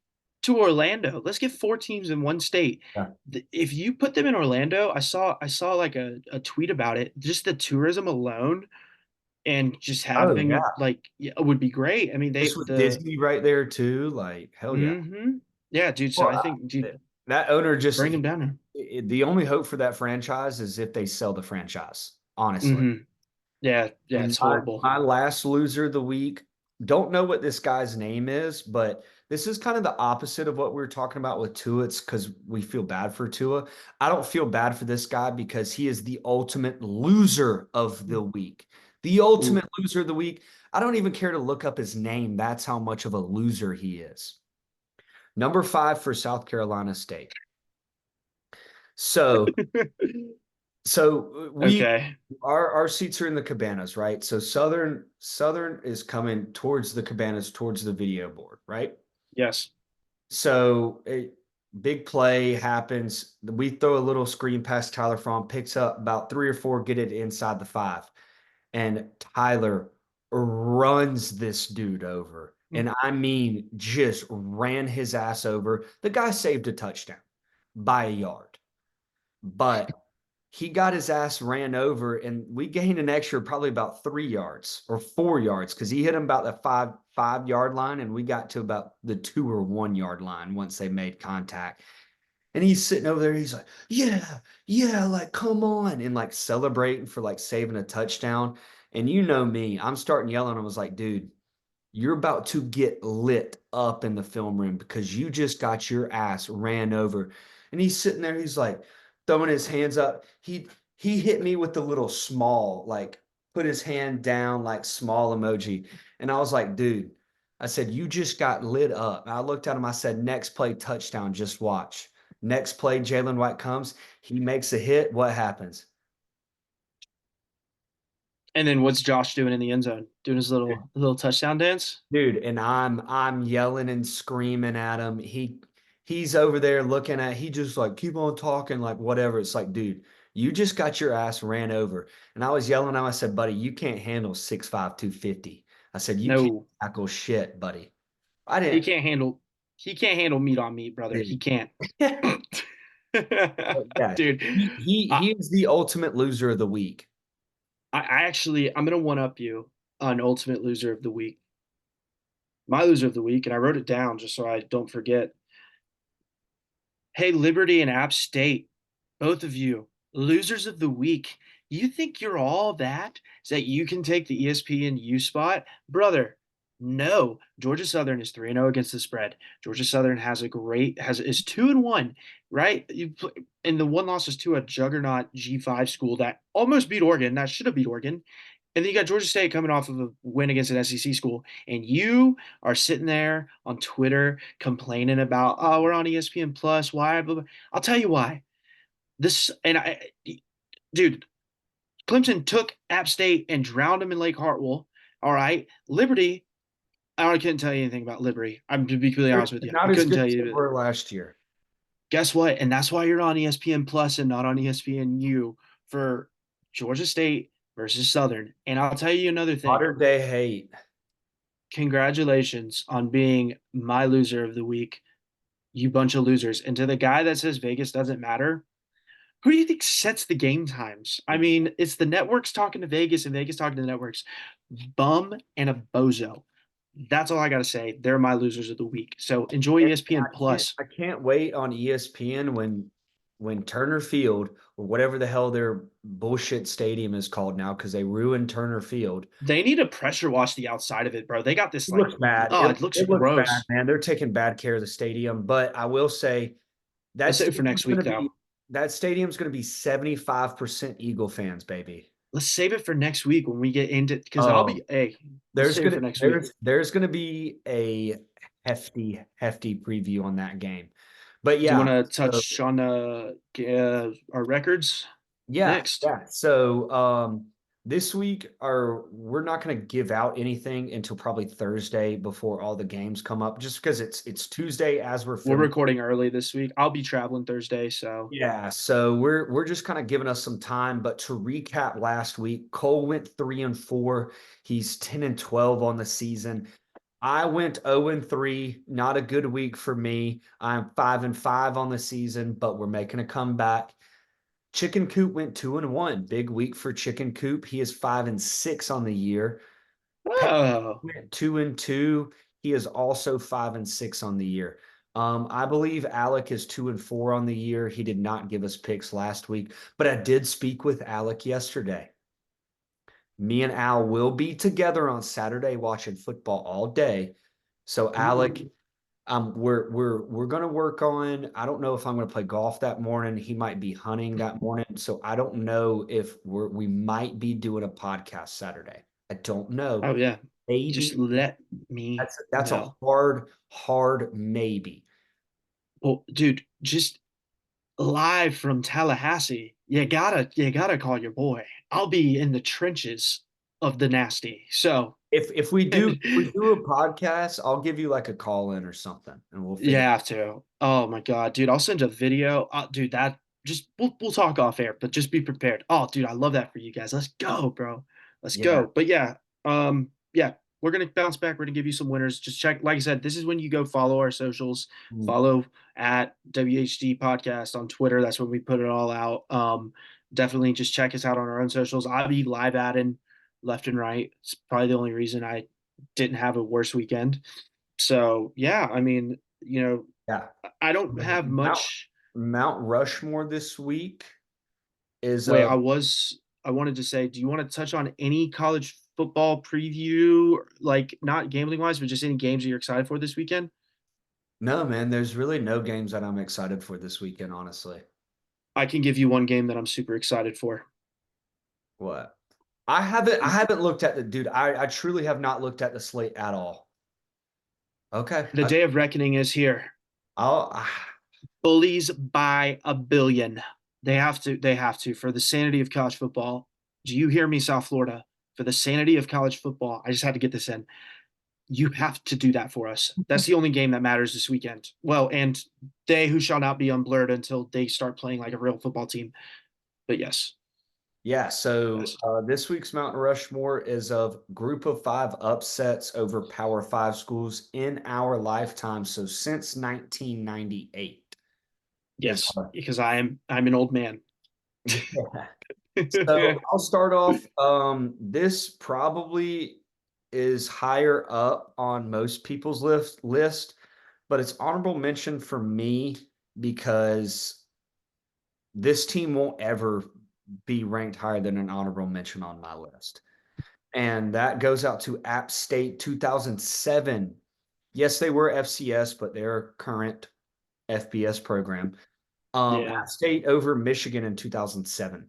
to Orlando. Let's get 4 teams in one state. Yeah. If you put them in Orlando, I saw like a tweet about it. Just the tourism alone and just Oh yeah. having like yeah, would be great. I mean, This they with the Disney right there too. Like, hell yeah. yeah, dude. So Well, I think, dude, that owner just bring them down there. the only hope for that franchise is if they sell the franchise, honestly. Yeah, yeah, And it's horrible. my last loser of the week, don't know what this guy's name is, but this is kind of the opposite of what we were talking about with Tua. It's because we feel bad for Tua. I don't feel bad for this guy because he is the ultimate loser of the week. The ultimate loser of the week. I don't even care to look up his name. That's how much of a loser he is. Number 5 for South Carolina State. So we Okay. our seats are in the cabanas, right? So Southern is coming towards the cabanas, towards the video board, right? Yes. So a big play happens. We throw a little screen past Tyler Fromm, picks up about 3 or 4, get it inside the 5. And Tyler runs this dude over. And I mean, just ran his ass over. The guy saved a touchdown by a yard. But he got his ass ran over, and we gained an extra probably about 3 yards or 4 yards because he hit him about the 5 yard line, and we got to about the 2 or 1 yard line once they made contact. And he's sitting over there, he's like, yeah, like come on, and like celebrating for like saving a touchdown. And you know me, I'm starting yelling. I was like, dude, you're about to get lit up in the film room because you just got your ass ran over. And he's sitting there, he's like throwing his hands up. He hit me with the little small, like put his hand down, like small emoji. And I was like, dude, I said, you just got lit up. And I looked at him, I said, next play, touchdown, just watch. Next play, Jalen White comes, he makes a hit. What happens? And then what's Josh doing in the end zone? Doing his little touchdown dance? Dude, and I'm yelling and screaming at him. He's over there looking at, he just like keep on talking, like whatever. It's like, dude, you just got your ass ran over. And I was yelling at him. I said, buddy, you can't handle 6'5", 250. I said, you can't No. tackle shit, buddy. I He didn't. can't handle meat on meat, brother. He can't. Yeah, Dude, he is the ultimate loser of the week. I'm gonna one up you on ultimate loser of the week. My loser of the week, and I wrote it down just so I don't forget. Hey, Liberty and App State, both of you, losers of the week. You think you're all that? Is that you can take the ESPNU spot? Brother, no. Georgia Southern is 3-0 against the spread. Georgia Southern is 2-1, right? And the one loss is to a juggernaut G5 school that almost beat Oregon. That should have beat Oregon. And then you got Georgia State coming off of a win against an SEC school, and you are sitting there on Twitter complaining about, oh, we're on ESPN Plus. Why? Blah, blah. I'll tell you why. Dude, Clemson took App State and drowned them in Lake Hartwell. All right, Liberty. I couldn't tell you anything about Liberty. I'm to be completely honest with you. Not I as couldn't good tell as you. they were last year. Guess what? And that's why you're on ESPN Plus and not on ESPNU for Georgia State versus Southern. And I'll tell you another thing. Modern day hate. Congratulations on being my loser of the week, you bunch of losers. And to the guy that says Vegas doesn't matter, who do you think sets the game times? I mean, it's the networks talking to Vegas and Vegas talking to the networks. Bum and a bozo. That's all I got to say. They're my losers of the week. So enjoy ESPN Plus. I can't wait on ESPN when Turner Field or whatever the hell their bullshit stadium is called now because they ruined Turner Field. They need to pressure wash the outside of it, bro. They got this It like, looks bad. oh, it looks gross. Bad, man. They're taking bad care of the stadium. But I will say Let's save it for next week, though. That stadium's going to be 75% Eagle fans, baby. Let's save it for next week when we get into because I'll be there's going to be a hefty preview on that game. But yeah, do you want to touch on our records? Yeah, next. yeah. So this week we're not going to give out anything until probably Thursday before all the games come up, just because it's Tuesday as we're recording early this week. I'll be traveling Thursday, so yeah. So we're just kind of giving us some time. But to recap last week, Cole went 3-4. He's 10-12 on the season. I went 0-3, not a good week for me. I'm 5-5 on the season, but we're making a comeback. Chicken Coop went 2-1. Big week for Chicken Coop. He is 5-6 on the year. Pet Oh, went 2-2. He is also 5-6 on the year. I believe Alec is 2-4 on the year. He did not give us picks last week, but I did speak with Alec yesterday. Me and Al will be together on Saturday watching football all day. So Alec, we're gonna work on. I don't know if I'm gonna play golf that morning. He might be hunting that morning, so I don't know if we might be doing a podcast Saturday. I don't know. oh yeah. Just Maybe let me that's a know. hard maybe. Well, dude, just live from Tallahassee. You gotta call your boy. I'll be in the trenches of the nasty. So If we do a podcast, I'll give you like a call in or something, and we'll you figure. have to. Oh my God, dude, I'll send a video. Dude, that just we'll talk off air, but just be prepared. Oh, dude, I love that for you guys. Let's go, bro. Let's Yeah. go. But yeah, we're gonna bounce back. We're gonna give you some winners. Just check, like I said, this is when you go follow our socials. Follow at WHD Podcast on Twitter. That's when we put it all out. Definitely just check us out on our own socials. I'll be live adding left and right. It's probably the only reason I didn't have a worse weekend. So yeah, I mean, Yeah. I don't have Mount much. Mount Rushmore this week is Wait, I wanted to say, do you want to touch on any college football preview, like not gambling wise, but just any games that you're excited for this weekend? no, man, there's really no games that I'm excited for this weekend, honestly. I can give you one game that I'm super excited for. What? I haven't looked at the dude. I truly have not looked at the slate at all. Okay. The day of reckoning is here. I'll Bullies by a billion. They have to for the sanity of college football. Do you hear me, South Florida? For the sanity of college football, I just had to get this in. You have to do that for us. That's the only game that matters this weekend. Well, and they who shall not be unblurred until they start playing like a real football team. But yes, yeah, so yes. this week's Mountain Rushmore is of group of 5 upsets over Power 5 schools in our lifetime. So since 1998 is Yes, because I'm an old man. So I'll start off. This probably is higher up on most people's list, but it's honorable mention for me because this team won't ever be ranked higher than an honorable mention on my list. And that goes out to App State 2007. Yes, they were FCS, but they're a current FBS program. Yeah. App State over Michigan in 2007.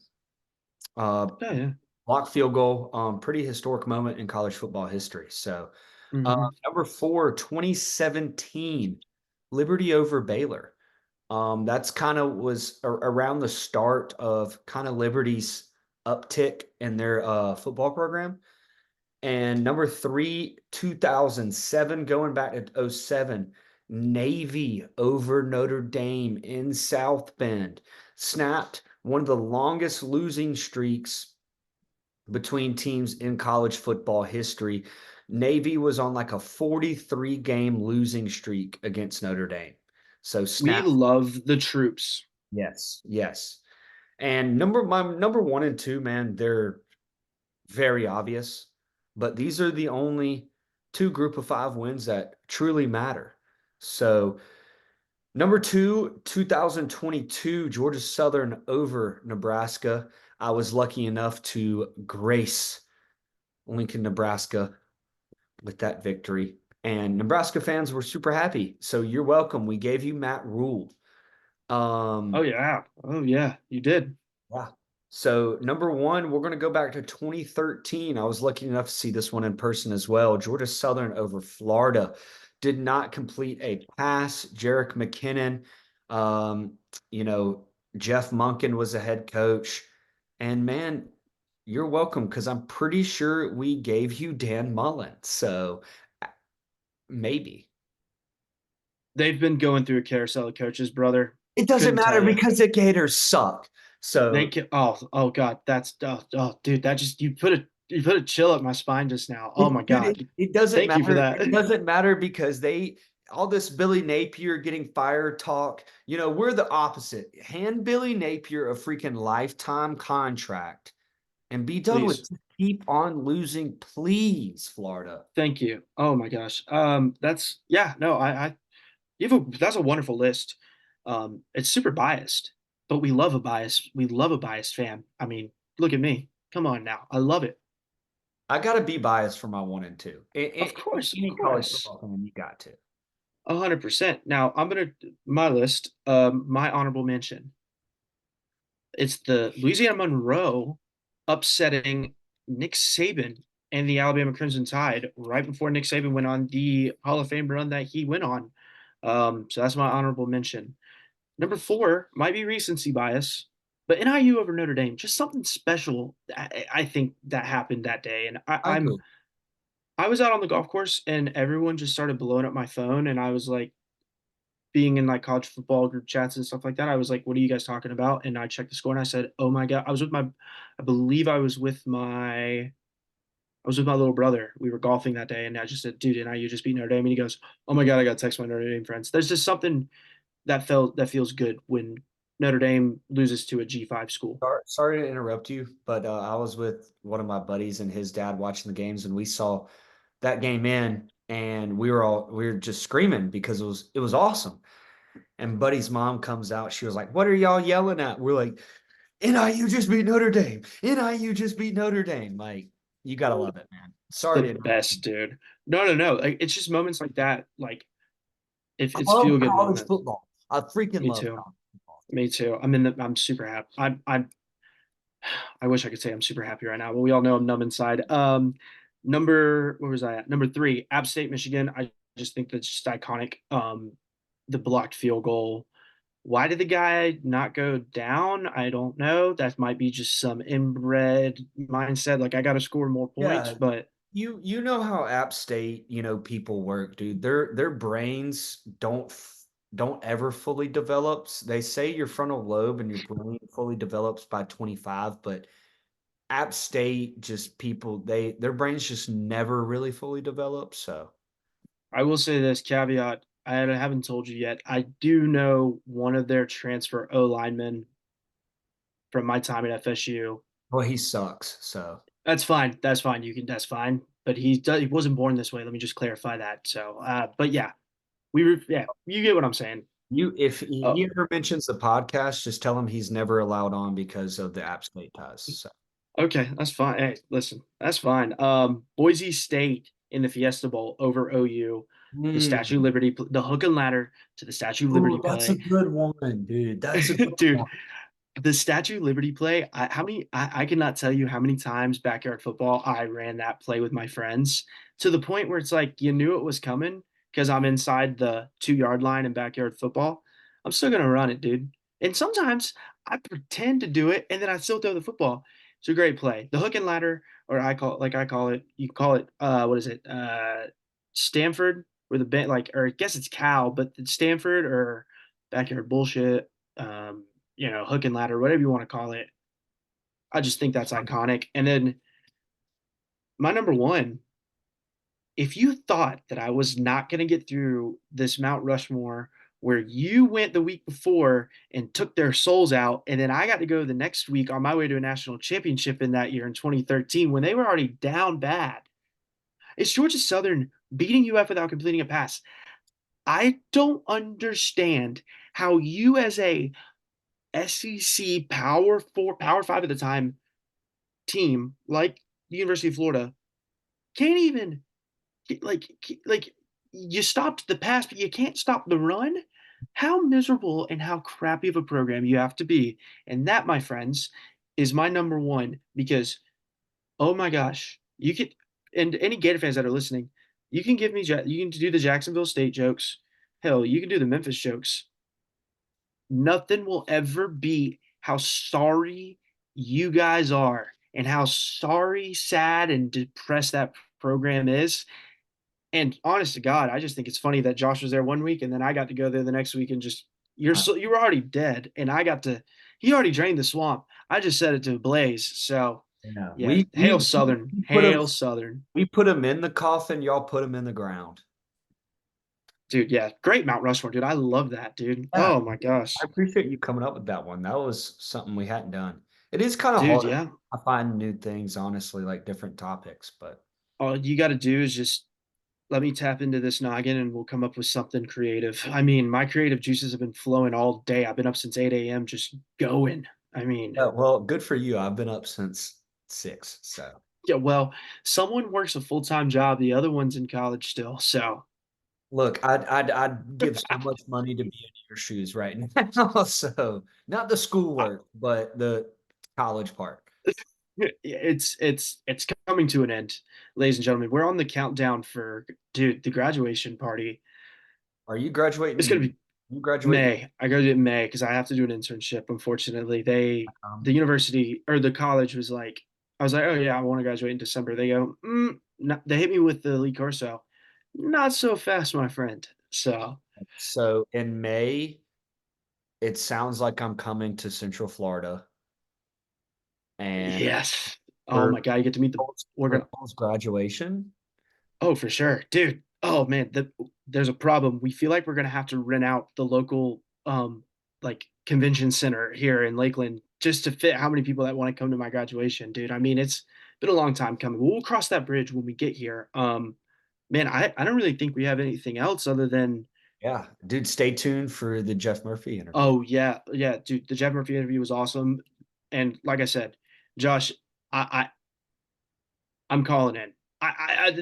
Yeah, yeah. Block field goal, pretty historic moment in college football history. So, Mhm. number 4, 2017, Liberty over Baylor. That's kind of was around the start of kind of Liberty's uptick in their football program. And number 3, 2007, going back to 07, Navy over Notre Dame in South Bend. Snapped one of the longest losing streaks between teams in college football history. Navy was on like a 43 game losing streak against Notre Dame. So We snap. love the troops. Yes, yes. And my number 1 and 2, man, they're very obvious, but these are the only 2 group of 5 wins that truly matter. So number 2, 2022, Georgia Southern over Nebraska. I was lucky enough to grace Lincoln, Nebraska with that victory. And Nebraska fans were super happy. So you're welcome. We gave you Matt Rule. Oh yeah. Oh yeah, you did. Yeah. So number 1, we're going to go back to 2013. I was lucky enough to see this one in person as well. Georgia Southern over Florida. Did not complete a pass. Jerick McKinnon, you know, Jeff Monken was the head coach. And man, you're welcome because I'm pretty sure we gave you Dan Mullen. So maybe. They've been going through a carousel of coaches, brother. It doesn't Couldn't tell matter you. because the Gators suck. They So can. Oh God, that's dude. That just you put You put a chill up my spine just now. Oh my Dude, God. it doesn't Thank you for matter. that. It doesn't matter because all this Billy Napier getting fired talk, we're the opposite. Hand Billy Napier a freaking lifetime contract and be done with Please. it. Keep on losing, please, Florida. Thank you. Oh my gosh. That's yeah, no, that's a wonderful list. It's super biased, but we love a biased fan. I mean, look at me. Come on now. I love it. I got to be biased for my 1 and 2. Of In course, of any college course. football fan, you got to. 100%. Now I'm gonna my list, my honorable mention. It's the Louisiana Monroe upsetting Nick Saban and the Alabama Crimson Tide right before Nick Saban went on the Hall of Fame run that he went on. So that's my honorable mention. Number 4 might be recency bias, but NIU over Notre Dame, just something special. I think that happened that day, and I agree. I was out on the golf course and everyone just started blowing up my phone, and I was like, being in like college football group chats and stuff like that, I was like, "What are you guys talking about?" And I checked the score and I said, "Oh my god!" I believe I was with my little brother. We were golfing that day, and I just said, "Dude, and you just beat Notre Dame." And he goes, "Oh my god, I got to text my Notre Dame friends." There's just something that feels good when Notre Dame loses to a G5 school. Sorry to interrupt you, but I was with one of my buddies and his dad watching the games, and we saw that game in, and we were just screaming because it was awesome. And Buddy's mom comes out. She was like, "What are y'all yelling at?" We're like, "NIU just beat Notre Dame. NIU just beat Notre Dame." Like, you gotta love it, man. Sorry The to interrupt you. best, dude. No, no, no. Like, it's just moments like that. Like, if I it's love feel good college moments. football. I freaking Me love too. college football. Me too. I'm super happy. I wish I could say I'm super happy right now, but we all know I'm numb inside. Where was I at? Number 3, App State, Michigan. I just think that's just iconic. The blocked field goal. Why did the guy not go down? I don't know. That might be just some inbred mindset. Like I got to score more points, Yeah, but you know how App State, people work, dude. Their brains don't ever fully develops. They say your frontal lobe and your brain fully develops by 25, but App State just their brains just never really fully develop. So I will say this caveat. I haven't told you yet. I do know one of their transfer O linemen from my time at FSU. well, he sucks. So That's fine. That's fine. That's fine. But he wasn't born this way. Let me just clarify that. So, but yeah, yeah, you get what I'm saying. if he Oh, ever mentions the podcast, just tell him he's never allowed on because of the App State ties. So okay, that's fine. Hey, listen, that's fine. Boise State in the Fiesta Bowl over OU, the Statue of Mm. Liberty, the hook and ladder to the Statue of Liberty Ooh, that's a play, good one, dude. That's a good dude. one. The Statue of Liberty play. I cannot tell you how many times backyard football I ran that play with my friends to the point where it's like you knew it was coming because I'm inside the 2 yard line in backyard football. I'm still gonna run it, dude. And sometimes I pretend to do it and then I still throw the football. It's a great play. The hook and ladder, or I call it, you call it what is it? Stanford, where the band like, or I guess it's Cal, but it's Stanford or backyard bullshit. Hook and ladder, whatever you want to call it. I just think that's iconic. And then my number 1, if you thought that I was not going to get through this Mount Rushmore where you went the week before and took their souls out, and then I got to go the next week on my way to a national championship in that year in 2013 when they were already down bad. It's Georgia Southern beating UF without completing a pass. I don't understand how you as a SEC Power 5 at the time team like the University of Florida can't even like you stopped the pass, but you can't stop the run. How miserable and how crappy of a program you have to be. And that, my friends, is my number 1 because oh my gosh, you could and any Gator fans that are listening, you can you can do the Jacksonville State jokes. Hell, you can do the Memphis jokes. Nothing will ever beat how sorry you guys are and how sorry, sad, and depressed that program is. And honest to God, I just think it's funny that Josh was there one week and then I got to go there the next week and just you were already dead and I got to he already drained the swamp. I just set it to a blaze. So Yeah, Yeah, hail Southern, we put them hail Southern, we put them in the coffin. Y'all put them in the ground. dude. Yeah, great Mount Rushmore, dude. I love that, dude. Yeah, Oh my gosh, I appreciate you coming up with that one. That was something we hadn't done. It is kind of dude. hard. Yeah, I find new things, honestly, like different topics, but all you got to do is just let me tap into this noggin, and we'll come up with something creative. I mean, my creative juices have been flowing all day. I've been up since 8 a.m. just going. I mean, yeah, well, good for you. I've been up since 6, so yeah. Well, someone works a full-time job. The other one's in college still. So look, I'd give so much money to be in your shoes right now. So not the schoolwork, but the college part. it's coming to an end, ladies and gentlemen. We're on the countdown for dude the graduation party. Are you It's gonna graduating? be You graduating? May. I graduate in May because I have to do an internship. Unfortunately, the university or the college was like, I was like, oh yeah, I want to graduate in December. They go, no, they hit me with the Lee Corso, not so fast, my friend. So So in May, it sounds like I'm coming to Central Florida, and yes, oh for my god, you get to meet the. We're gonna. Cole's graduation. Oh, for sure, dude. Oh man, there's a problem. We feel like we're gonna have to rent out the local like convention center here in Lakeland just to fit how many people that want to come to my graduation, dude. I mean, it's been a long time coming. We'll cross that bridge when we get here. Man, I don't really think we have anything else other than Yeah, dude, stay tuned for the Jeff Murphy interview. oh yeah, yeah, dude. The Jeff Murphy interview was awesome, and like I said, Josh, I I'm calling in.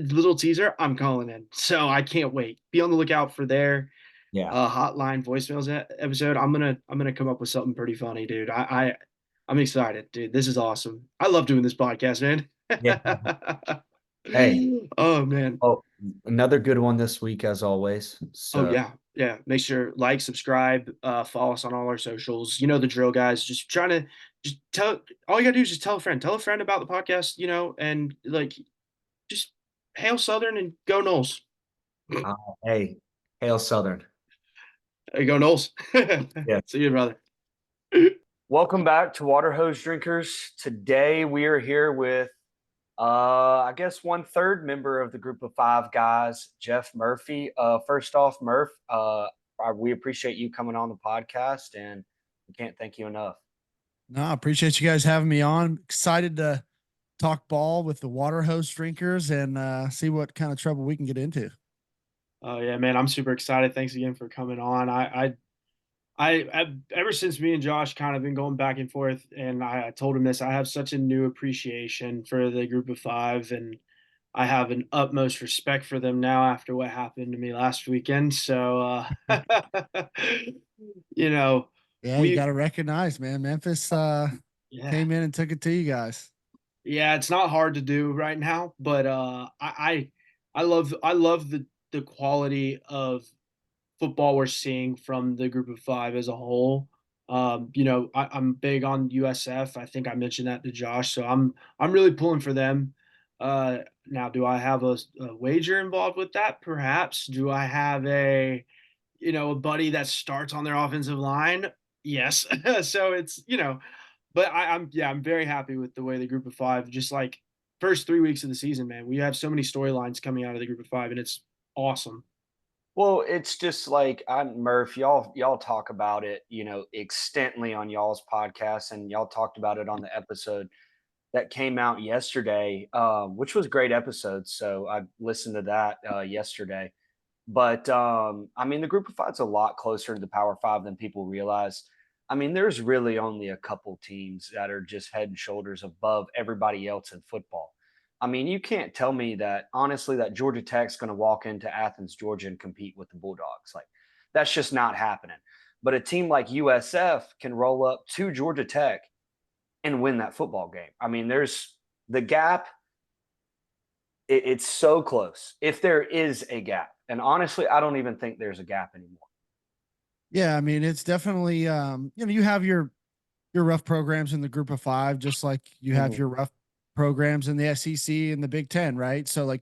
Little teaser, I'm calling in. So I can't wait. Be on the lookout for their Yeah, hotline voicemails episode. I'm gonna come up with something pretty funny, dude. I'm excited, dude. This is awesome. I love doing this podcast, man. yeah. Hey, Oh man. oh, another good one this week as always. Oh So yeah. Yeah. Make sure like, subscribe, follow us on all our socials. You know the drill, guys. Just trying to just tell all you gotta do is just tell a friend. Tell a friend about the podcast, and like just hail Southern and go Knowles. uh, hey, hail Southern. Hey, go Knowles. Yeah. See you, brother. Welcome back to Water Hose Drinkers. Today we are here with, I guess, 1/3 member of the group of 5 guys, Jeff Murphy. First off, Murph, we appreciate you coming on the podcast, and we can't thank you enough. No, I appreciate you guys having me on. Excited to talk ball with the water hose drinkers and see what kind of trouble we can get into. Oh yeah, man, I'm super excited. Thanks again for coming on. I ever since me and Josh kind of been going back and forth, and I told him this. I have such a new appreciation for the group of 5, and I have an utmost respect for them now after what happened to me last weekend. So, you know, Yeah, you we got to recognize, man. Memphis yeah. came in and took it to you guys. Yeah, it's not hard to do right now, but I love the quality of football we're seeing from the group of 5 as a whole. I'm big on USF. I think I mentioned that to Josh, so I'm really pulling for them. Now, do I have a wager involved with that? Perhaps. Do I have a buddy that starts on their offensive line? Yes. So but I'm very happy with the way the group of 5, just like first 3 weeks of the season, man. We have so many storylines coming out of the group of 5, and it's awesome. Well, it's just like Murph, y'all talk about it, extensively on y'all's podcast, and y'all talked about it on the episode that came out yesterday, which was a great episode. So I listened to that yesterday. But I mean, the group of 5's a lot closer to the Power 5 than people realize. I mean, there's really only a couple teams that are just head and shoulders above everybody else in football. I mean, you can't tell me that honestly that Georgia Tech's going to walk into Athens, Georgia, and compete with the Bulldogs. Like, that's just not happening. But a team like USF can roll up to Georgia Tech and win that football game. I mean, there's the gap. It's so close if there is a gap. And honestly, I don't even think there's a gap anymore. Yeah, I mean, it's definitely you have your rough programs in the group of 5, just like you have your rough programs in the SEC and the Big Ten, right? So like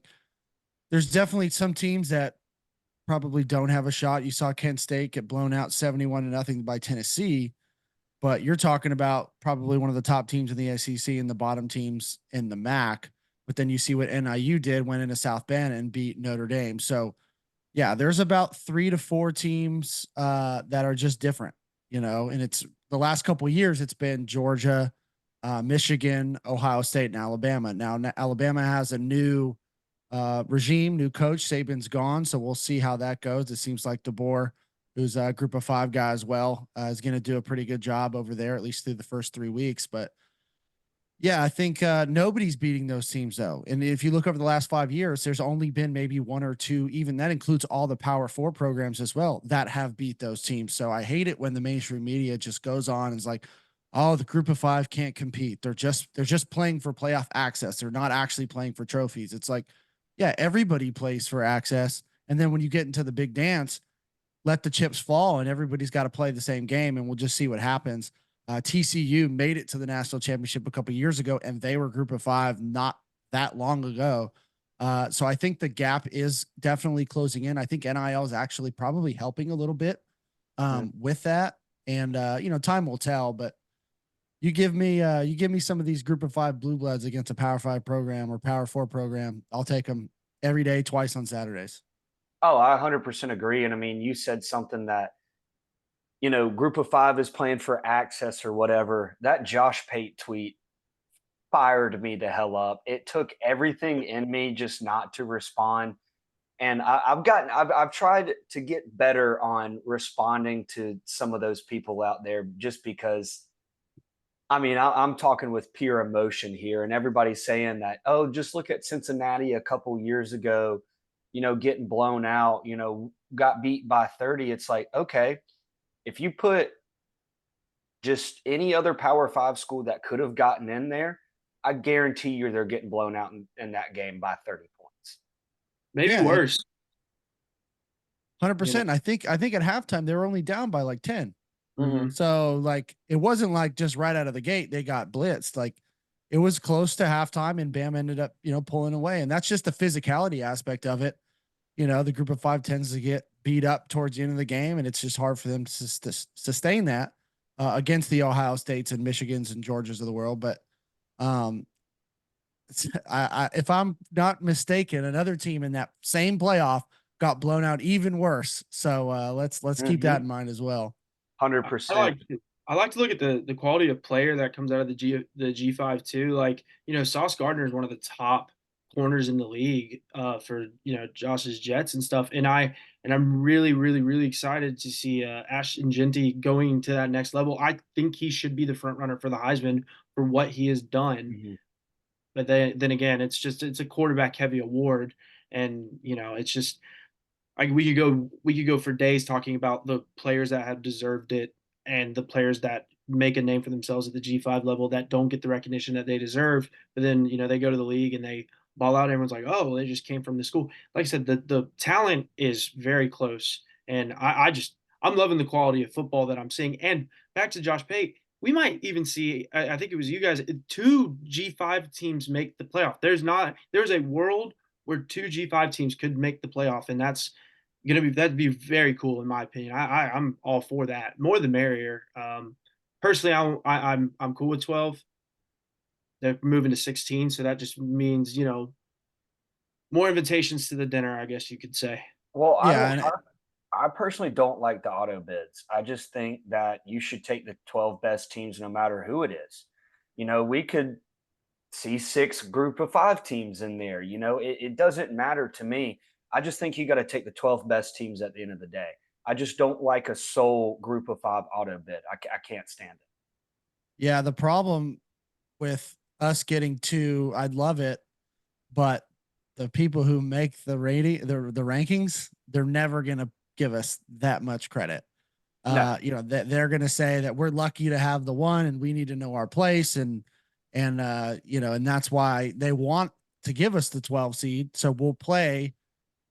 there's definitely some teams that probably don't have a shot. You saw Kent State get blown out 71-0 by Tennessee. but you're talking about probably one of the top teams in the SEC and the bottom teams in the MAC. But then you see what NIU did, went into South Bend and beat Notre Dame. So yeah, there's about 3 to 4 teams that are just different, and it's the last couple of years, it's been Georgia, Michigan, Ohio State, and Alabama. Now Alabama has a new regime, new coach. Saban's gone, so we'll see how that goes. It seems like DeBoer, who's a group of 5 guy as well, is going to do a pretty good job over there, at least through the first 3 weeks. But yeah, I think nobody's beating those teams though. And if you look over the last 5 years, there's only been maybe 1 or 2, even that includes all the Power 4 programs as well, that have beat those teams. So I hate it when the mainstream media just goes on and is like, oh, the group of 5 can't compete. They're just playing for playoff access. They're not actually playing for trophies. It's like, yeah, everybody plays for access. And then when you get into the big dance, let the chips fall and everybody's got to play the same game, and we'll just see what happens. TCU made it to the national championship a couple of years ago, and they were group of 5 not that long ago. So I think the gap is definitely closing in. I think NIL is actually probably helping a little bit with that. And time will tell, but you give me some of these group of 5 blue bloods against a Power 5 program or Power 4 program. I'll take them every day, twice on Saturdays. Oh, I 100% agree. And I mean, you said something that, group of 5 is playing for access or whatever. That Josh Pate tweet fired me the hell up. It took everything in me just not to respond. And I've tried to get better on responding to some of those people out there, just because, I mean, I'm talking with pure emotion here, and everybody's saying that, oh, just look at Cincinnati a couple years ago, getting blown out, got beat by 30. It's like, okay, if you put just any other Power 5 school that could have gotten in there, I guarantee you they're getting blown out in that game by 30 points. Maybe Yeah, worse. 100%. I think at halftime they were only down by like 10. Mhm. So like it wasn't like just right out of the gate they got blitzed. Like it was close to halftime, and Bam ended up pulling away, and that's just the physicality aspect of it. The group of 5 tends to get beat up towards the end of the game, and it's just hard for them to sustain that against the Ohio States and Michigans and Georgias of the world. But if I'm not mistaken, another team in that same playoff got blown out even worse. So let's keep that in mind as well. 100%. I like to look at the quality of player that comes out of the G5 too. Like, Sauce Gardner is one of the top corners in the league for Josh's Jets and stuff. And I'm really, really, really excited to see Ashton Genty going to that next level. I think he should be the front runner for the Heisman for what he has done. Mm-hmm. But then again, it's a quarterback heavy award, and it's just like we could go for days talking about the players that have deserved it and the players that make a name for themselves at the G5 level that don't get the recognition that they deserve. But then, they go to the league and they ball out. Everyone's like, oh, they just came from the school. Like I said, the talent is very close. And I'm loving the quality of football that I'm seeing. And back to Josh Pate, we might even see, I think it was you guys, 2 G5 teams make the playoff. There's a world where 2 G5 teams could make the playoff. And that'd be very cool in my opinion. I'm all for that. More the merrier. Personally, I'm cool with 12. They're moving to 16, so that just means more invitations to the dinner, I guess you could say. Well, Yeah, I personally don't like the auto bids. I just think that you should take the 12 best teams no matter who it is. We could see 6 group of 5 teams in there. It doesn't matter to me. I just think you got to take the 12 best teams at the end of the day. I just don't like a sole group of 5 auto bid. I can't stand it. Yeah, the problem with us getting 2, I'd love it, but the people who make the rankings, they're never going to give us that much credit. No. That they're going to say that we're lucky to have the 1 and we need to know our place. And that's why they want to give us the 12 seed. So we'll play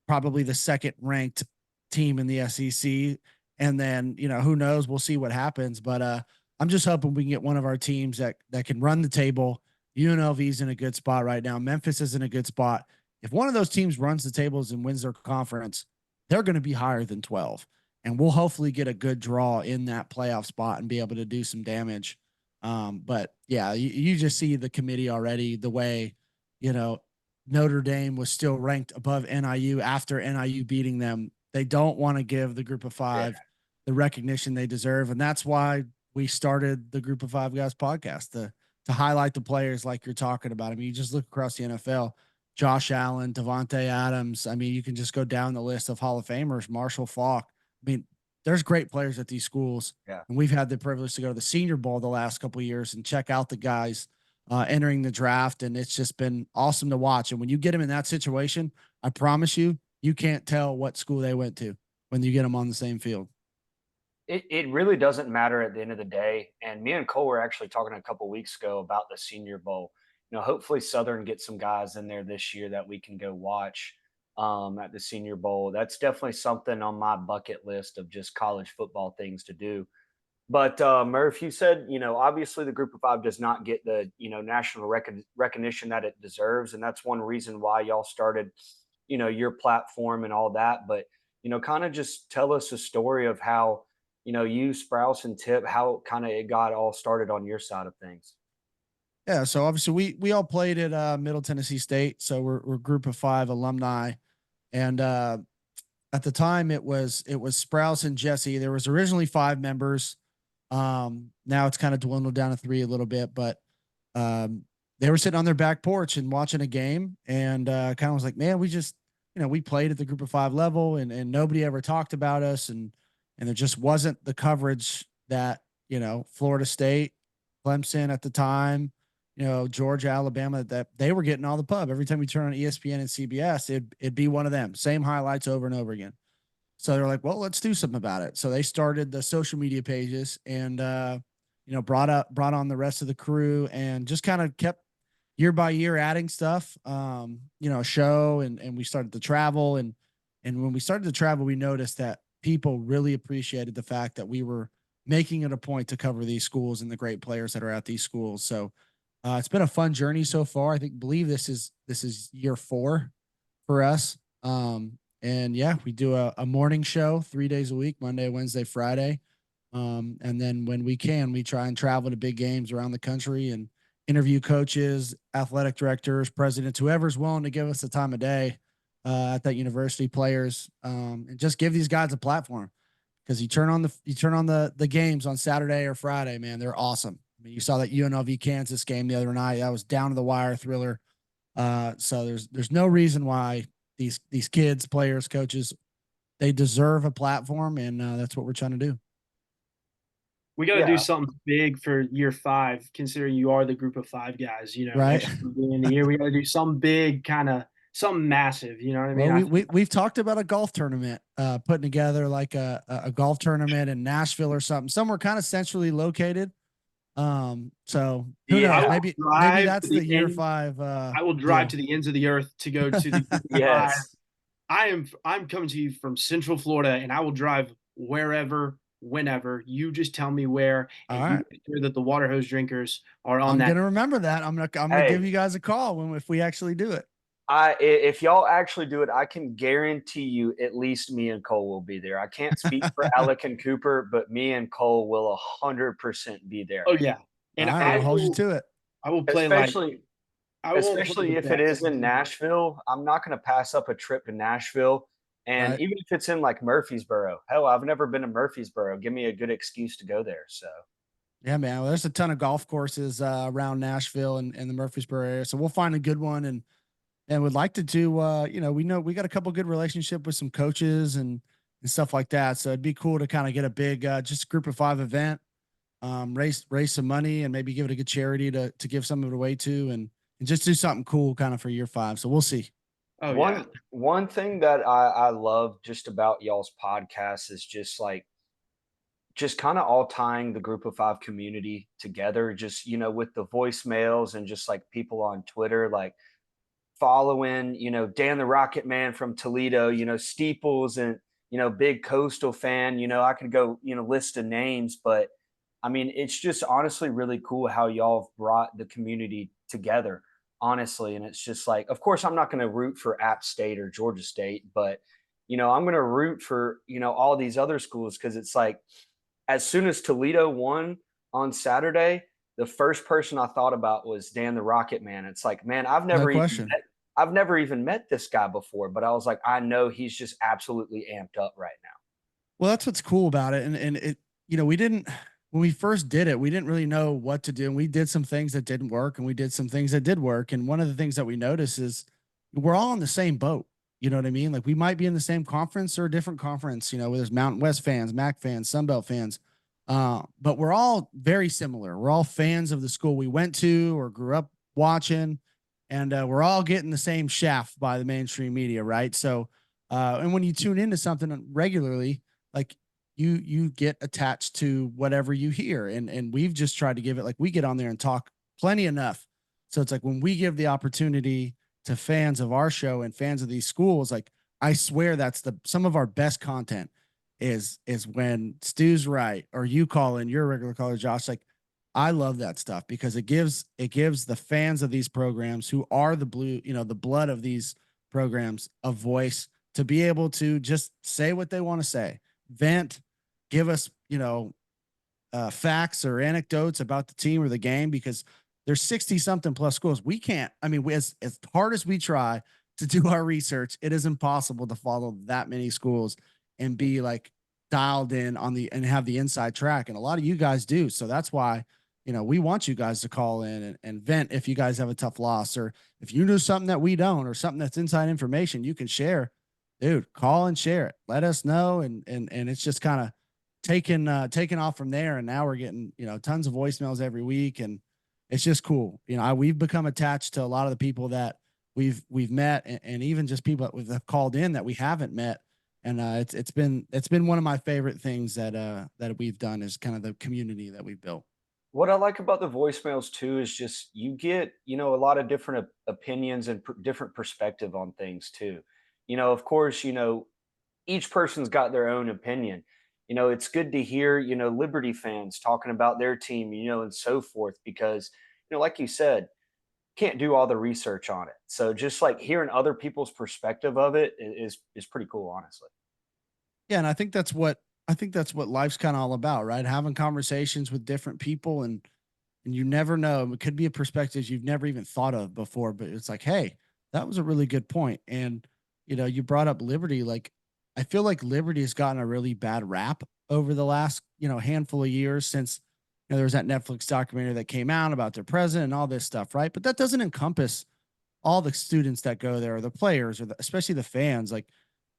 probably the 2nd ranked team in the SEC. And then, who knows, we'll see what happens. But I'm just hoping we can get one of our teams that can run the table. UNLV's in a good spot right now. Memphis is in a good spot. If one of those teams runs the tables and wins their conference, they're going to be higher than 12. and we'll hopefully get a good draw in that playoff spot and be able to do some damage. But yeah, you just see the committee already, the way, you know, Notre Dame was still ranked above NIU after NIU beating them. They don't want to give the group of five the recognition they deserve. And that's why we started the Group of Five Guys podcast to highlight the players like you're talking about. I mean, you just look across the NFL, Josh Allen, Devontae Adams. I mean, you can just go down the list of Hall of Famers, Marshall Faulk. I mean, there's great players at these schools. Yeah. And we've had the privilege to go to the Senior Bowl the last couple of years and check out the guys entering the draft. And it's just been awesome to watch. And when you get them in that situation, I promise you, you can't tell what school they went to when you get them on the same field. It really doesn't matter at the end of the day. And me and Cole were actually talking a couple weeks ago about the Senior Bowl. You know, hopefully Southern gets some guys in there this year that we can go watch at the Senior Bowl. That's definitely something on my bucket list of just college football things to do. But Murph, you said, you know, obviously the Group of Five does not get the, you know, national recognition that it deserves, and that's one reason why y'all started, you know, your platform and all that. But you know, kind of just tell us a story of how, you know, you, Sprouse, and Tip, how kind of it got all started on your side of things. Yeah, so obviously we all played at Middle Tennessee State, so we're Group of Five alumni, and at the time it was Sprouse and Jesse. There was originally 5 members. Now it's kind of dwindled down to 3 a little bit, but they were sitting on their back porch and watching a game, and kind of was like, man, we just, you know, we played at the Group of Five level, and nobody ever talked about us, and there just wasn't the coverage that, you know, Florida State, Clemson at the time, you know, Georgia, Alabama, that they were getting all the pub. Every time we turn on ESPN and CBS, it'd be one of them, same highlights over and over again. So they're like, well, let's do something about it. So they started the social media pages and, you know, brought on the rest of the crew and just kind of kept year by year adding stuff, you know, a show, and we started to travel. And when we started to travel, we noticed that people really appreciated the fact that we were making it a point to cover these schools and the great players that are at these schools. So it's been a fun journey so far. I believe this is year 4 for us. And yeah, we do a morning show 3 days a week, Monday, Wednesday, Friday. And then when we can, we try and travel to big games around the country and interview coaches, athletic directors, presidents, whoever's willing to give us the time of day at that university, players, and just give these guys a platform. Because you turn on the games on Saturday or Friday, man, they're awesome. I mean, you saw that UNLV Kansas game the other night. That was down to the wire thriller. So there's no reason why these kids, players, coaches, they deserve a platform, and that's what we're trying to do. We got to do something big for year 5, considering you are the Group of Five guys. You know, right? In the year, we got to do something big, kind of something massive. You know what I mean? Well, we've talked about a golf tournament, putting together like a golf tournament in Nashville or somewhere kind of centrally located. So who knows? Maybe that's the year 5. I will drive to the ends of the earth to go to the Yes. I'm coming to you from Central Florida, and I will drive wherever, whenever. You just tell me where, and you make sure that the water hose drinkers are on that. I'm gonna remember that. I'm gonna give you guys a call if we actually do it. If y'all actually do it, I can guarantee you at least me and Cole will be there. I can't speak for Alec and Cooper, but me and Cole will 100% be there. Oh yeah, and I will hold you to it. I will play especially if it is in Nashville. I'm not going to pass up a trip to Nashville. And even if it's in like Murfreesboro, hell, I've never been to Murfreesboro. Give me a good excuse to go there. So yeah, man. Well, there's a ton of golf courses around Nashville and the Murfreesboro area. So we'll find a good one and would like to do, you know, we got a couple good relationship with some coaches and stuff like that. So it'd be cool to kind of get a big, just Group of 5 event, raise some money and maybe give it a good charity to give some of it away to, and just do something cool kind of for year 5. So we'll see. Oh, one thing that I love just about y'all's podcast is just kind of all tying the Group of 5 community together, just, you know, with the voicemails and just like people on Twitter, like following, you know, Dan the Rocket Man from Toledo, you know, Steeples, and, you know, big Coastal fan, you know, I could go, you know, list of names, but I mean, it's just honestly really cool how y'all have brought the community together, honestly. And it's just like, of course, I'm not going to root for App State or Georgia State, but I'm going to root for, all these other schools because it's like as soon as Toledo won on Saturday, the first person I thought about was Dan the Rocket Man. It's like, man, No question. I've never even met this guy before, but I was like, I know he's just absolutely amped up right now. Well, that's what's cool about it. And it, we didn't, when we first did it, we didn't really know what to do. And we did some things that didn't work and we did some things that did work. And one of the things that we noticed is we're all in the same boat. You know what I mean? Like we might be in the same conference or a different conference, where there's Mountain West fans, MAC fans, Sunbelt fans. But we're all very similar. We're all fans of the school we went to or grew up watching. And we're all getting the same shaft by the mainstream media, right? So, and when you tune into something regularly, like you get attached to whatever you hear, and we've just tried to give it, like, we get on there and talk plenty enough, so it's like when we give the opportunity to fans of our show and fans of these schools, like, I swear that's some of our best content is when Stu's right or you call in, you're a regular caller, Josh. Like, I love that stuff because it gives the fans of these programs who are the blue, the blood of these programs, a voice to be able to just say what they want to say, vent, give us, facts or anecdotes about the team or the game, because there's 60 something plus schools. We can't, I mean, as hard as we try to do our research, it is impossible to follow that many schools and be like dialed in on and have the inside track. And a lot of you guys do. So that's why, we want you guys to call in and vent if you guys have a tough loss, or if you know something that we don't, or something that's inside information you can share, dude, call and share it. Let us know. And it's just kind of taken off from there. And now we're getting, tons of voicemails every week. And it's just cool. We've become attached to a lot of the people that we've met, and even just people that we've called in that we haven't met. And it's been one of my favorite things that we've done, is kind of the community that we've built. What I like about the voicemails too is just you get, a lot of different opinions and different perspective on things too. Of course, each person's got their own opinion. It's good to hear, Liberty fans talking about their team, and so forth, because, like you said, can't do all the research on it. So just like hearing other people's perspective of it is pretty cool, honestly. Yeah, and I think that's what life's kind of all about, right? Having conversations with different people, and you never know. It could be a perspective you've never even thought of before, but it's like, hey, that was a really good point. And you brought up Liberty. Like, I feel like Liberty has gotten a really bad rap over the last, handful of years since there was that Netflix documentary that came out about their president and all this stuff, right? But that doesn't encompass all the students that go there, or the players, or especially the fans. Like,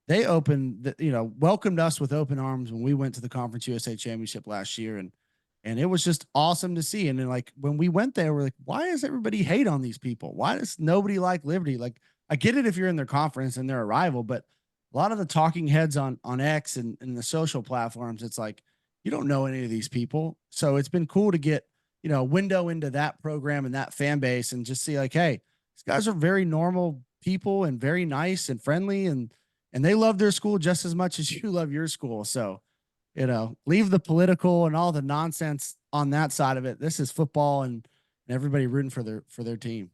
they welcomed us with open arms when we went to the Conference USA Championship last year, and it was just awesome to see. And then, like, when we went there, we're like, why does everybody hate on these people? Why does nobody like Liberty? Like, I get it if you're in their conference and they're a rival, but a lot of the talking heads on X and the social platforms, it's like, you don't know any of these people. So it's been cool to get, a window into that program and that fan base, and just see, like, hey, these guys are very normal people and very nice and friendly, and they love their school just as much as you love your school. So, leave the political and all the nonsense on that side of it. This is football, and everybody rooting for their team.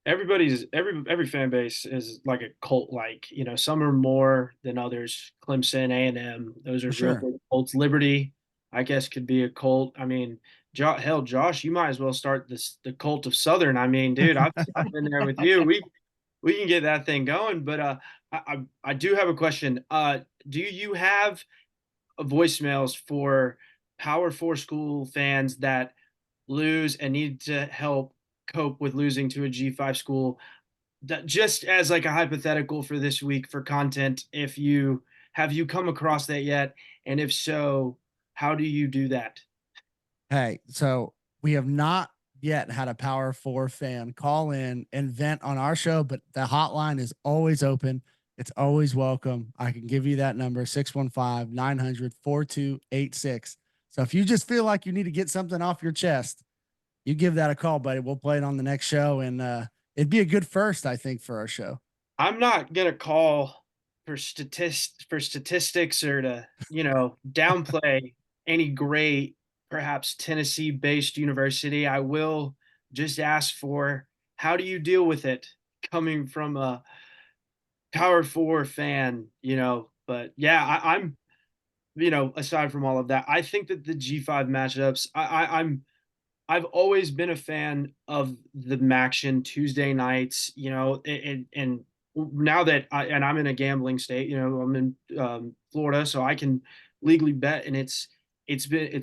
Every fan base is like a cult. Like, some are more than others. Clemson, A&M, those are For real sure. big cults. Liberty, I guess, could be a cult. I mean, hell, Josh, you might as well start the cult of Southern. I mean, dude, I've been there with you. We can get that thing going. But I do have a question. Do you have voicemails for Power Four school fans that lose and need to help cope with losing to a G5 school? That, just as like a hypothetical for this week for content, if you have you come across that yet, and if so, how do you do that? Hey, so we have not yet had a Power Four fan call in and vent on our show, but the hotline is always open. It's always welcome. I can give you that number, 615-900-4286. So if you just feel like you need to get something off your chest, you give that a call, buddy. We'll play it on the next show. And it'd be a good first, I think, for our show. I'm not gonna call for statistics or to, downplay any great, perhaps Tennessee-based university. I will just ask for, how do you deal with it coming from a Power Four fan, but yeah, I'm aside from all of that, I think that the G5 matchups, I've always been a fan of the Maction Tuesday nights, and now that I'm in a gambling state, I'm in Florida, so I can legally bet, and it's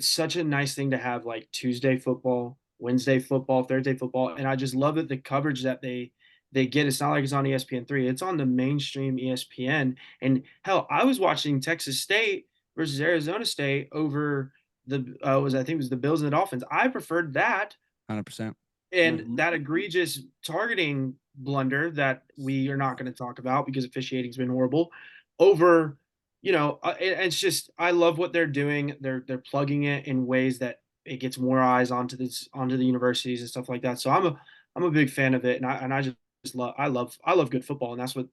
such a nice thing to have like Tuesday football, Wednesday football, Thursday football, and I just love it the coverage that they get. It's not like it's on ESPN3; it's on the mainstream ESPN. And hell, I was watching Texas State versus Arizona State over I think it was the Bills and the Dolphins. I preferred that 100%. and Mhm. that egregious targeting blunder that we are not going to talk about because officiating's been horrible over, it's just I love what they're doing. They're plugging it in ways that it gets more eyes onto the universities and stuff like that. So I'm a big fan of it, and I just love good football, and that's what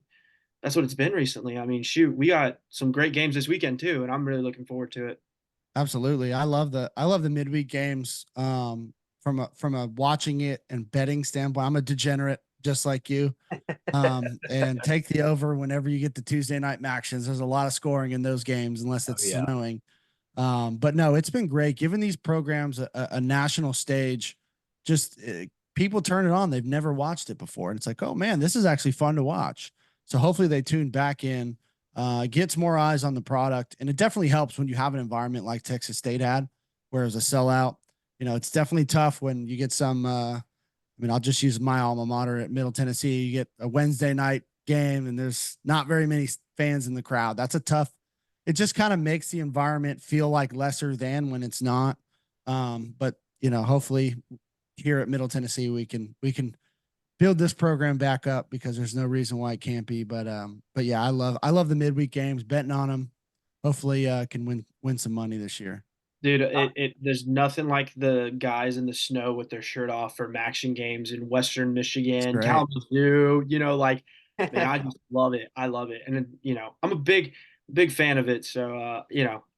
it's been recently. I mean, shoot, we got some great games this weekend too, and I'm really looking forward to it. Absolutely. I love the midweek games from a watching it and betting standpoint. I'm a degenerate just like you. And take the over whenever you get the Tuesday night actions. There's a lot of scoring in those games unless Oh, it's yeah. snowing. But no, it's been great giving these programs a national stage. Just people turn it on. They've never watched it before. And it's like, oh man, this is actually fun to watch. So hopefully they tune back in, gets more eyes on the product. And it definitely helps when you have an environment like Texas State had, where it was a sellout. It's definitely tough when you get some, I'll just use my alma mater at Middle Tennessee. You get a Wednesday night game and there's not very many fans in the crowd. That's a tough, it just kind of makes the environment feel like lesser than when it's not. But hopefully here at Middle Tennessee, we can build this program back up because there's no reason why it can't be. But yeah, I love the midweek games, betting on them. Hopefully, can win some money this year. Dude, Uh, there's nothing like the guys in the snow with their shirt off for action games in Western It's Michigan, great. Kalamazoo, like, man, I just love it. I love it. And then, I'm a big fan of it. So,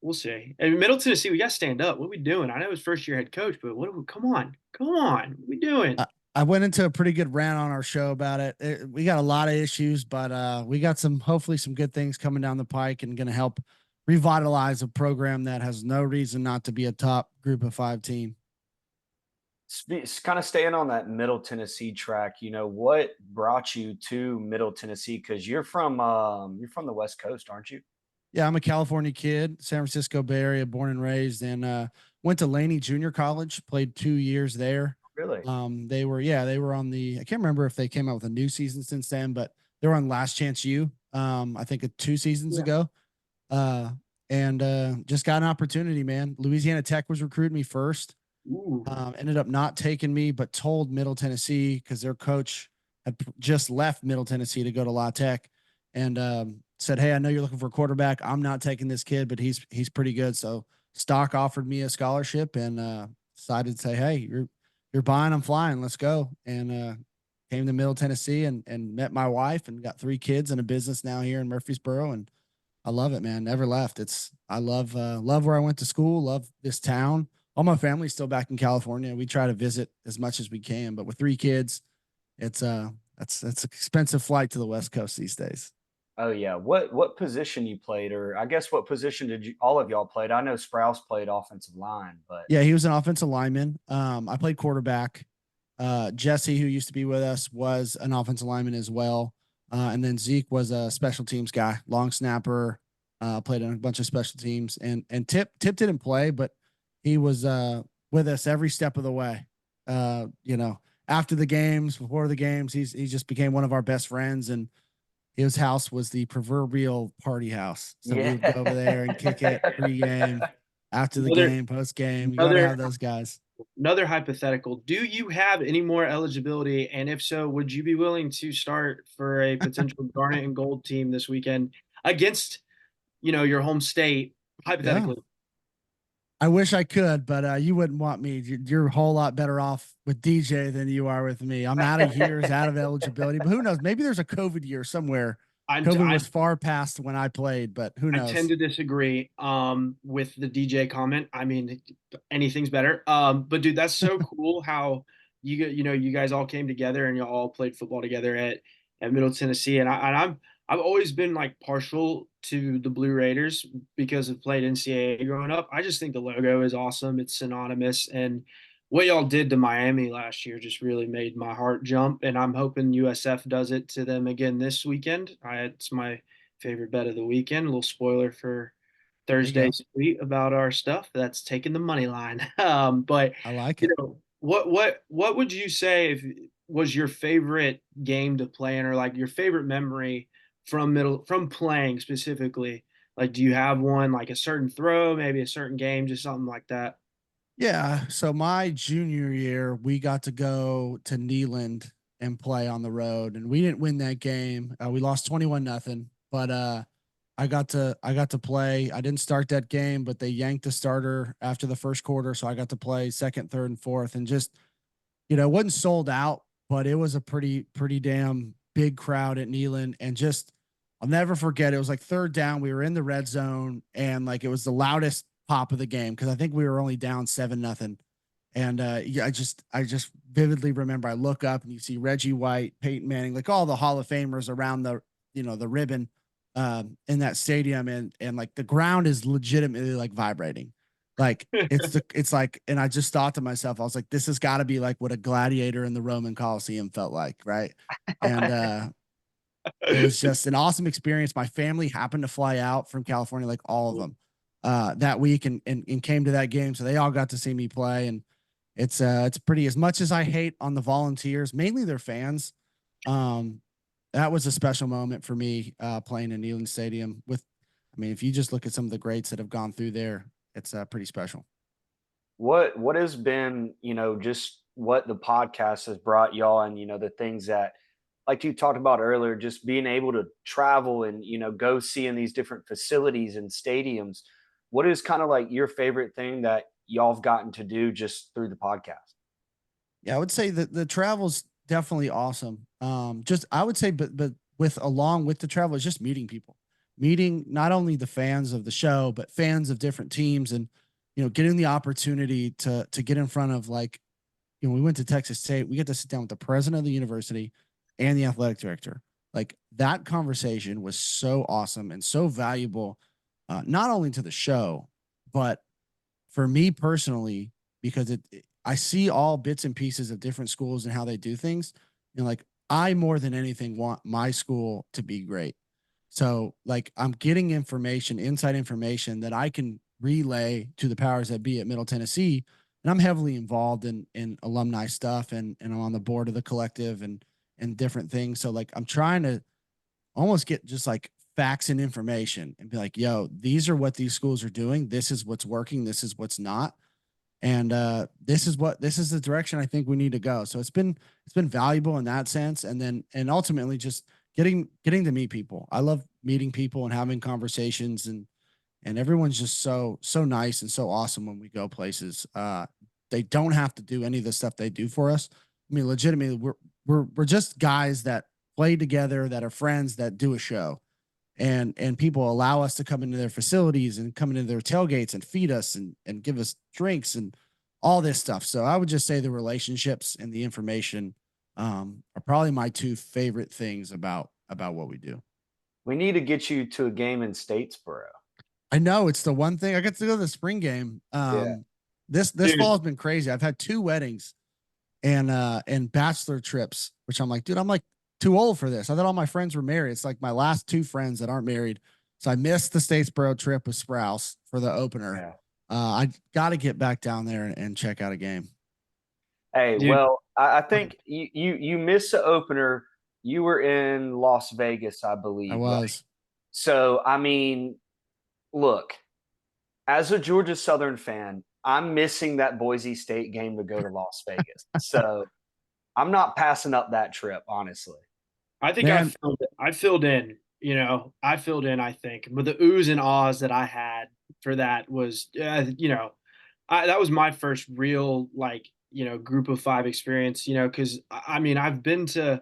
we'll see. And Middle Tennessee, we got to stand up. What are we doing? I know it's first year head coach, but come on, what are we doing? I went into a pretty good rant on our show about it. We got a lot of issues, but we got hopefully some good things coming down the pike and going to help revitalize a program that has no reason not to be a top group of 5 team. Kind of staying on that Middle Tennessee track, what brought you to Middle Tennessee? Because you're from the West Coast, aren't you? Yeah, I'm a California kid, San Francisco Bay Area, born and raised, and went to Laney Junior College, played 2 years there. Really? They were on the, I can't remember if they came out with a new season since then, but they were on Last Chance U. I think 2 seasons Yeah. ago. And just got an opportunity, man. Louisiana Tech was recruiting me first. Ooh. Ended up not taking me, but told Middle Tennessee because their coach had just left Middle Tennessee to go to La Tech, and said, "Hey, I know you're looking for a quarterback. I'm not taking this kid, but he's pretty good." So Stock offered me a scholarship, and decided to say, "Hey, you're buying, I'm flying. Let's go." And came to Middle Tennessee and met my wife and got 3 kids and a business now here in Murfreesboro, and I love it, man. Never left. I love where I went to school. Love this town. All my family's still back in California. We try to visit as much as we can, but with 3 kids, it's that's an expensive flight to the West Coast these days. Oh yeah. What position you played, or I guess what position did you all of y'all played? I know Sprouse played offensive line, but Yeah, he was an offensive lineman. I played quarterback. Jesse, who used to be with us, was an offensive lineman as well. And then Zeke was a special teams guy, long snapper. Played on a bunch of special teams, and Tip didn't play, but he was with us every step of the way. After the games, before the games, he just became one of our best friends, and his house was the proverbial party house. So we would go over there and kick it pregame, after the Another, game, post game. You got to another have those guys. Another hypothetical. Do you have any more eligibility? And if so, would you be willing to start for a potential Garnet and Gold team this weekend against, your home state, Yeah. hypothetically? I wish I could, but you wouldn't want me. You're a whole lot better off with DJ than you are with me. I'm out of years, out of eligibility, but who knows? Maybe there's a COVID year somewhere. I, COVID I, was far past when I played, but who I tend knows? to disagree with the DJ comment. I mean, anything's better. But dude, that's so cool how you guys all came together and you all played football together at Middle Tennessee. And I'm I've always been like partial to the Blue Raiders because I've played NCAA growing up. I just think the logo is awesome. It's synonymous, and what y'all did to Miami last year just really made my heart jump. And I'm hoping USF does it to them again this weekend. It's my favorite bet of the weekend. A little spoiler for There you go. Thursday's tweet about our stuff. That's taking the money line. But I like you it. know, what would you say if was your favorite game to play in, or like your favorite memory from playing specifically? Like, do you have one, like a certain throw, maybe a certain game, just something like that? Yeah. So my junior year, we got to go to Neyland and play on the road, and we didn't win that game. We lost 21-0. But I got to play. I didn't start that game, but they yanked the starter after the first quarter, so I got to play second, third, and fourth, and just it wasn't sold out, but it was a pretty damn big crowd at Neyland, and just I'll never forget. It was like third down. We were in the red zone, and like it was the loudest pop of the game because I think we were only down 7-0. And yeah, I just vividly remember I look up and you see Reggie White, Peyton Manning, like all the Hall of Famers around the ribbon in that stadium, and like the ground is legitimately like vibrating. Like it's like, and I just thought to myself, I was like, this has got to be like what a gladiator in the Roman Coliseum felt like, right? And it was just an awesome experience. My family happened to fly out from California, like all of them, that week, and came to that game, so they all got to see me play. And it's pretty, as much as I hate on the Volunteers, mainly their fans. Um, that was a special moment for me playing in Neyland Stadium with. I mean, if you just look at some of the greats that have gone through there, it's pretty special. What has been, just what the podcast has brought y'all, and the things that, like you talked about earlier, just being able to travel and go see in these different facilities and stadiums. What is kind of like your favorite thing that y'all have gotten to do just through the podcast? Yeah, I would say that the travel's definitely awesome. Just I would say, but with along with the travel is just meeting people, meeting not only the fans of the show, but fans of different teams, and getting the opportunity to get in front of, like, we went to Texas State, we get to sit down with the president of the university and the athletic director. Like that conversation was so awesome and so valuable, not only to the show, but for me personally, because I see all bits and pieces of different schools and how they do things. And like, I more than anything want my school to be great. So like I'm getting information, inside information that I can relay to the powers that be at Middle Tennessee. And I'm heavily involved in alumni stuff, and I'm on the board of the collective and different things. So like I'm trying to almost get just like facts and information and be like, yo, these are what these schools are doing. This is what's working. This is what's not. And this is the direction I think we need to go. So it's been valuable in that sense. And ultimately just getting to meet people. I love meeting people and having conversations, and everyone's just so nice and so awesome when we go places. They don't have to do any of the stuff they do for us. I mean, legitimately, we're just guys that play together, that are friends, that do a show, and people allow us to come into their facilities and come into their tailgates and feed us and give us drinks and all this stuff. So I would just say the relationships and the information are probably my two favorite things about what we do. We need to get you to a game in Statesboro. I know it's the one thing I got to go to the spring game. Yeah. This Dude. fall has been crazy. I've had two weddings and bachelor trips, which I'm like, dude, I'm like too old for this. I thought all my friends were married. It's like my last two friends that aren't married. So I missed the Statesboro trip with Sprouse for the opener. Yeah. I got to get back down there and check out a game. Hey, Dude. well, I think you missed the opener. You were in Las Vegas, I I believe, right? was. So, I mean, look, as a Georgia Southern fan, I'm missing that Boise State game to go to Las Vegas. So I'm not passing up that trip, honestly. I think Man, I filled in, I filled in, I think, but the oohs and ahs that I had for that was, that was my first real, like, group of five experience, because I mean, I've been to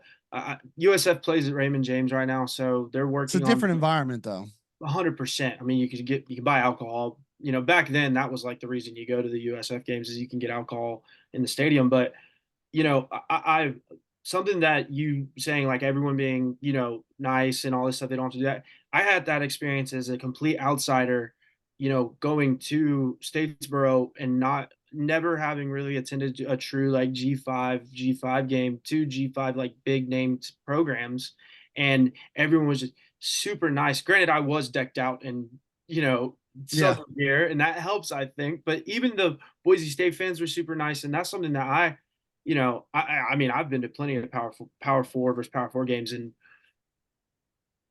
USF plays at Raymond James right now, so they're it's a working on different environment though. 100%. I mean, you can buy alcohol. Back then that was like the reason you go to the USF games is you can get alcohol in the stadium. But something that you saying, like, everyone being, nice and all this stuff, they don't have to do that. I had that experience as a complete outsider, going to Statesboro and never having really attended a true, like, G5 game, 2 G5, like, big named programs, and everyone was just super nice. Granted, I was decked out in, Yeah, Southern gear, and that helps, I think, but even the Boise State fans were super nice, and that's something that I mean, I've been to plenty of power four versus power four games, and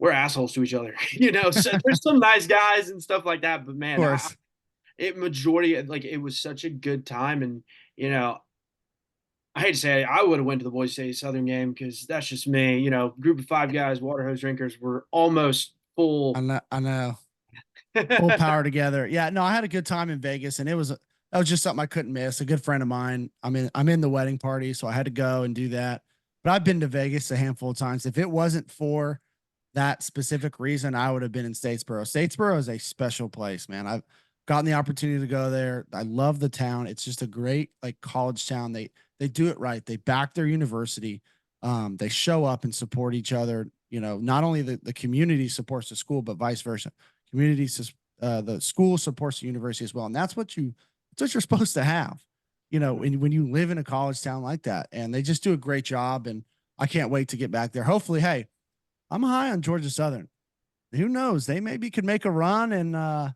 we're assholes to each other, So there's some nice guys and stuff like that, but of man, course. majority like it was such a good time, and you know, I hate to say it, I would have went to the Boise State Southern game because that's just me. Group of 5 guys, water hose drinkers, were almost I full. know. I know. Full power together. Yeah, no, I had a good time in Vegas, and that was just something I couldn't miss. A good friend of mine. I'm in the wedding party, so I had to go and do that. But I've been to Vegas a handful of times. If it wasn't for that specific reason, I would have been in Statesboro. Statesboro is a special place, man. I've gotten the opportunity to go there. I love the town. It's just a great like college town. They do it right. They back their university. They show up and support each other. Not only the community supports the school, but vice versa. Community, the school supports the university as well, and that's what you're supposed to have. When you live in a college town like that, and they just do a great job. And I can't wait to get back there. Hopefully, hey, I'm high on Georgia Southern. Who knows? They maybe could make a run, and that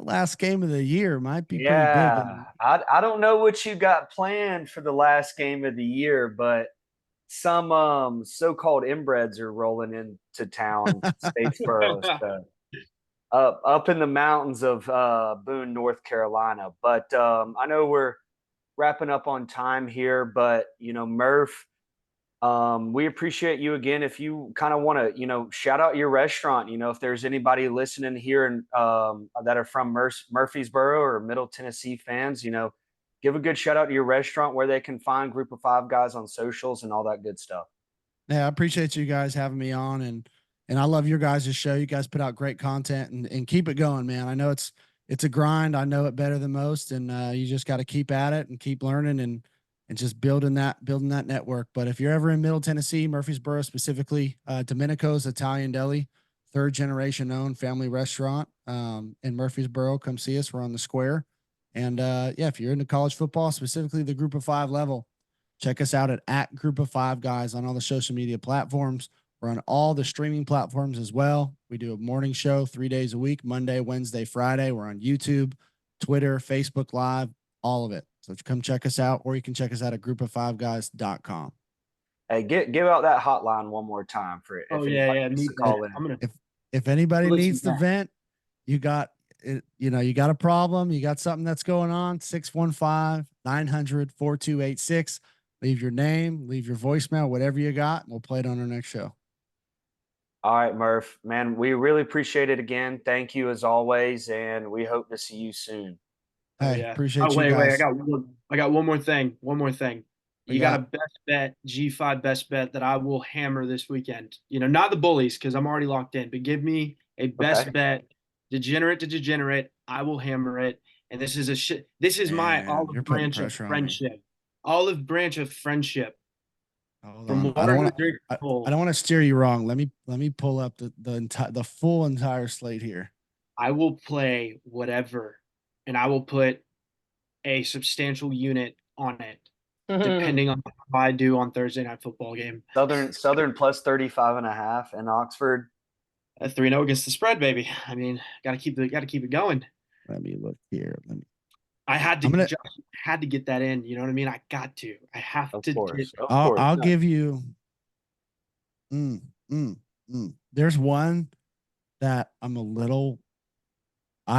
last game of the year might be pretty big. Yeah, I don't know what you got planned for the last game of the year, but some so-called inbreds are rolling into town, Statesboro, so up in the mountains of Boone, North Carolina. But I know we're wrapping up on time here, but Murph, we appreciate you again. If you kind of want to, shout out your restaurant, if there's anybody listening here and that are from Murfreesboro or Middle Tennessee fans, give a good shout out to your restaurant where they can find Group of Five Guys on socials and all that good stuff. Yeah, I appreciate you guys having me on, and I love your guys' show. You guys put out great content, and keep it going, man. I know it's a grind. I know it better than most, and you just got to keep at it and keep learning and just building that network. But if you're ever in Middle Tennessee, Murfreesboro specifically, Domenico's Italian Deli, 3rd generation owned family restaurant in Murfreesboro, come see us. We're on the square. And yeah, if you're into college football, specifically the Group of 5 level, check us out at Group of 5 Guys on all the social media platforms. We're on all the streaming platforms as well. We do a morning show 3 days a week, Monday, Wednesday, Friday. We're on YouTube, Twitter, Facebook Live, all of it. So come check us out, or you can check us out at group5guys.com. Hey, give out that hotline one more time for it. Oh yeah, yeah. Needs to call in. I'm gonna If anybody listen needs to back. vent, you got it, you got a problem, you got something that's going on, 615-900-4286. Leave your name, leave your voicemail, whatever you got, and we'll play it on our next show. All right, Murph, man, we really appreciate it again. Thank you as always, and we hope to see you soon. Oh Hey, yeah. appreciate you Wait, guys. I got one more thing. We You got a got- best bet, G5 best bet that I will hammer this weekend. Not the bullies because I'm already locked in, but give me a best Okay. bet, degenerate to degenerate. I will hammer it. And this is This is my Man, olive you're putting branch of pressure on me. friendship. Olive branch of friendship. Hold From on. I water don't to want drink. I don't want to steer you wrong. Let me pull up the full entire slate here. I will play whatever, and I will put a substantial unit on it, depending on how I do on Thursday night football game. Southern plus 35.5 in Oxford. A 3-0 against the spread, baby. I mean, gotta keep it going. Let me look here. I had to I'm gonna- just had to get that in. You know what I mean? I got to. I have Of to course. get. Of I'll course. I'll No. give you there's one that I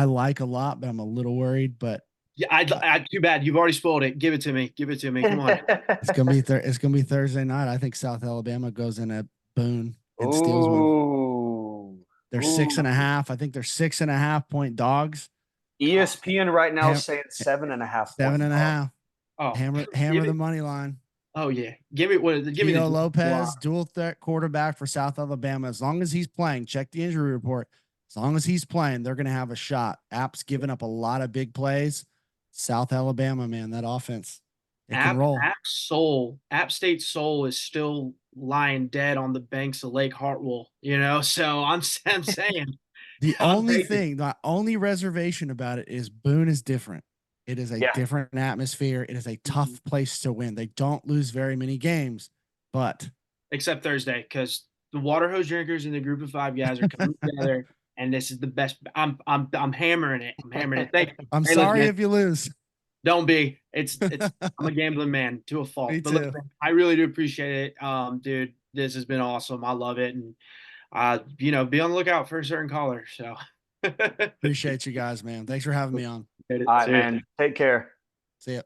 like a lot, but I'm a little worried, but Yeah, I too bad. You've already spoiled it. Give it to me. Give it to me. Come on. it's gonna be Thursday night. I think South Alabama goes in at Boone and steals one. Ooh. They're Ooh. 6.5. I think they're 6.5 point dogs. ESPN right now is saying 7.5. 7.5. Oh, Hammer give the it- money line. Oh yeah. Give me what? Give me Gio the Lopez, dual threat quarterback for South Alabama. As long as he's playing, check the injury report. As long as he's playing, they're going to have a shot. App's giving up a lot of big plays. South Alabama, man, that offense. It can roll. App State Soul is still lying dead on the banks of Lake Hartwell, you know. So I'm saying The I'll only take it. thing, the only reservation about it is Boone is different. It is a Yeah. different atmosphere. It is a tough place to win. They don't lose very many games, but Except Thursday, because the water hose drinkers and the group of 5 guys are coming together, and this is the best. I'm hammering it. I'm hammering it. Thank you. I'm Hey, look, sorry man, if you lose. don't be. It's I'm a gambling man to a fault. Me But look, too. man, I really do appreciate it. Dude, this has been awesome. I love it. And be on the lookout for a certain caller. So Appreciate you guys, man. Thanks for having me on. All right, man. Take care. See ya.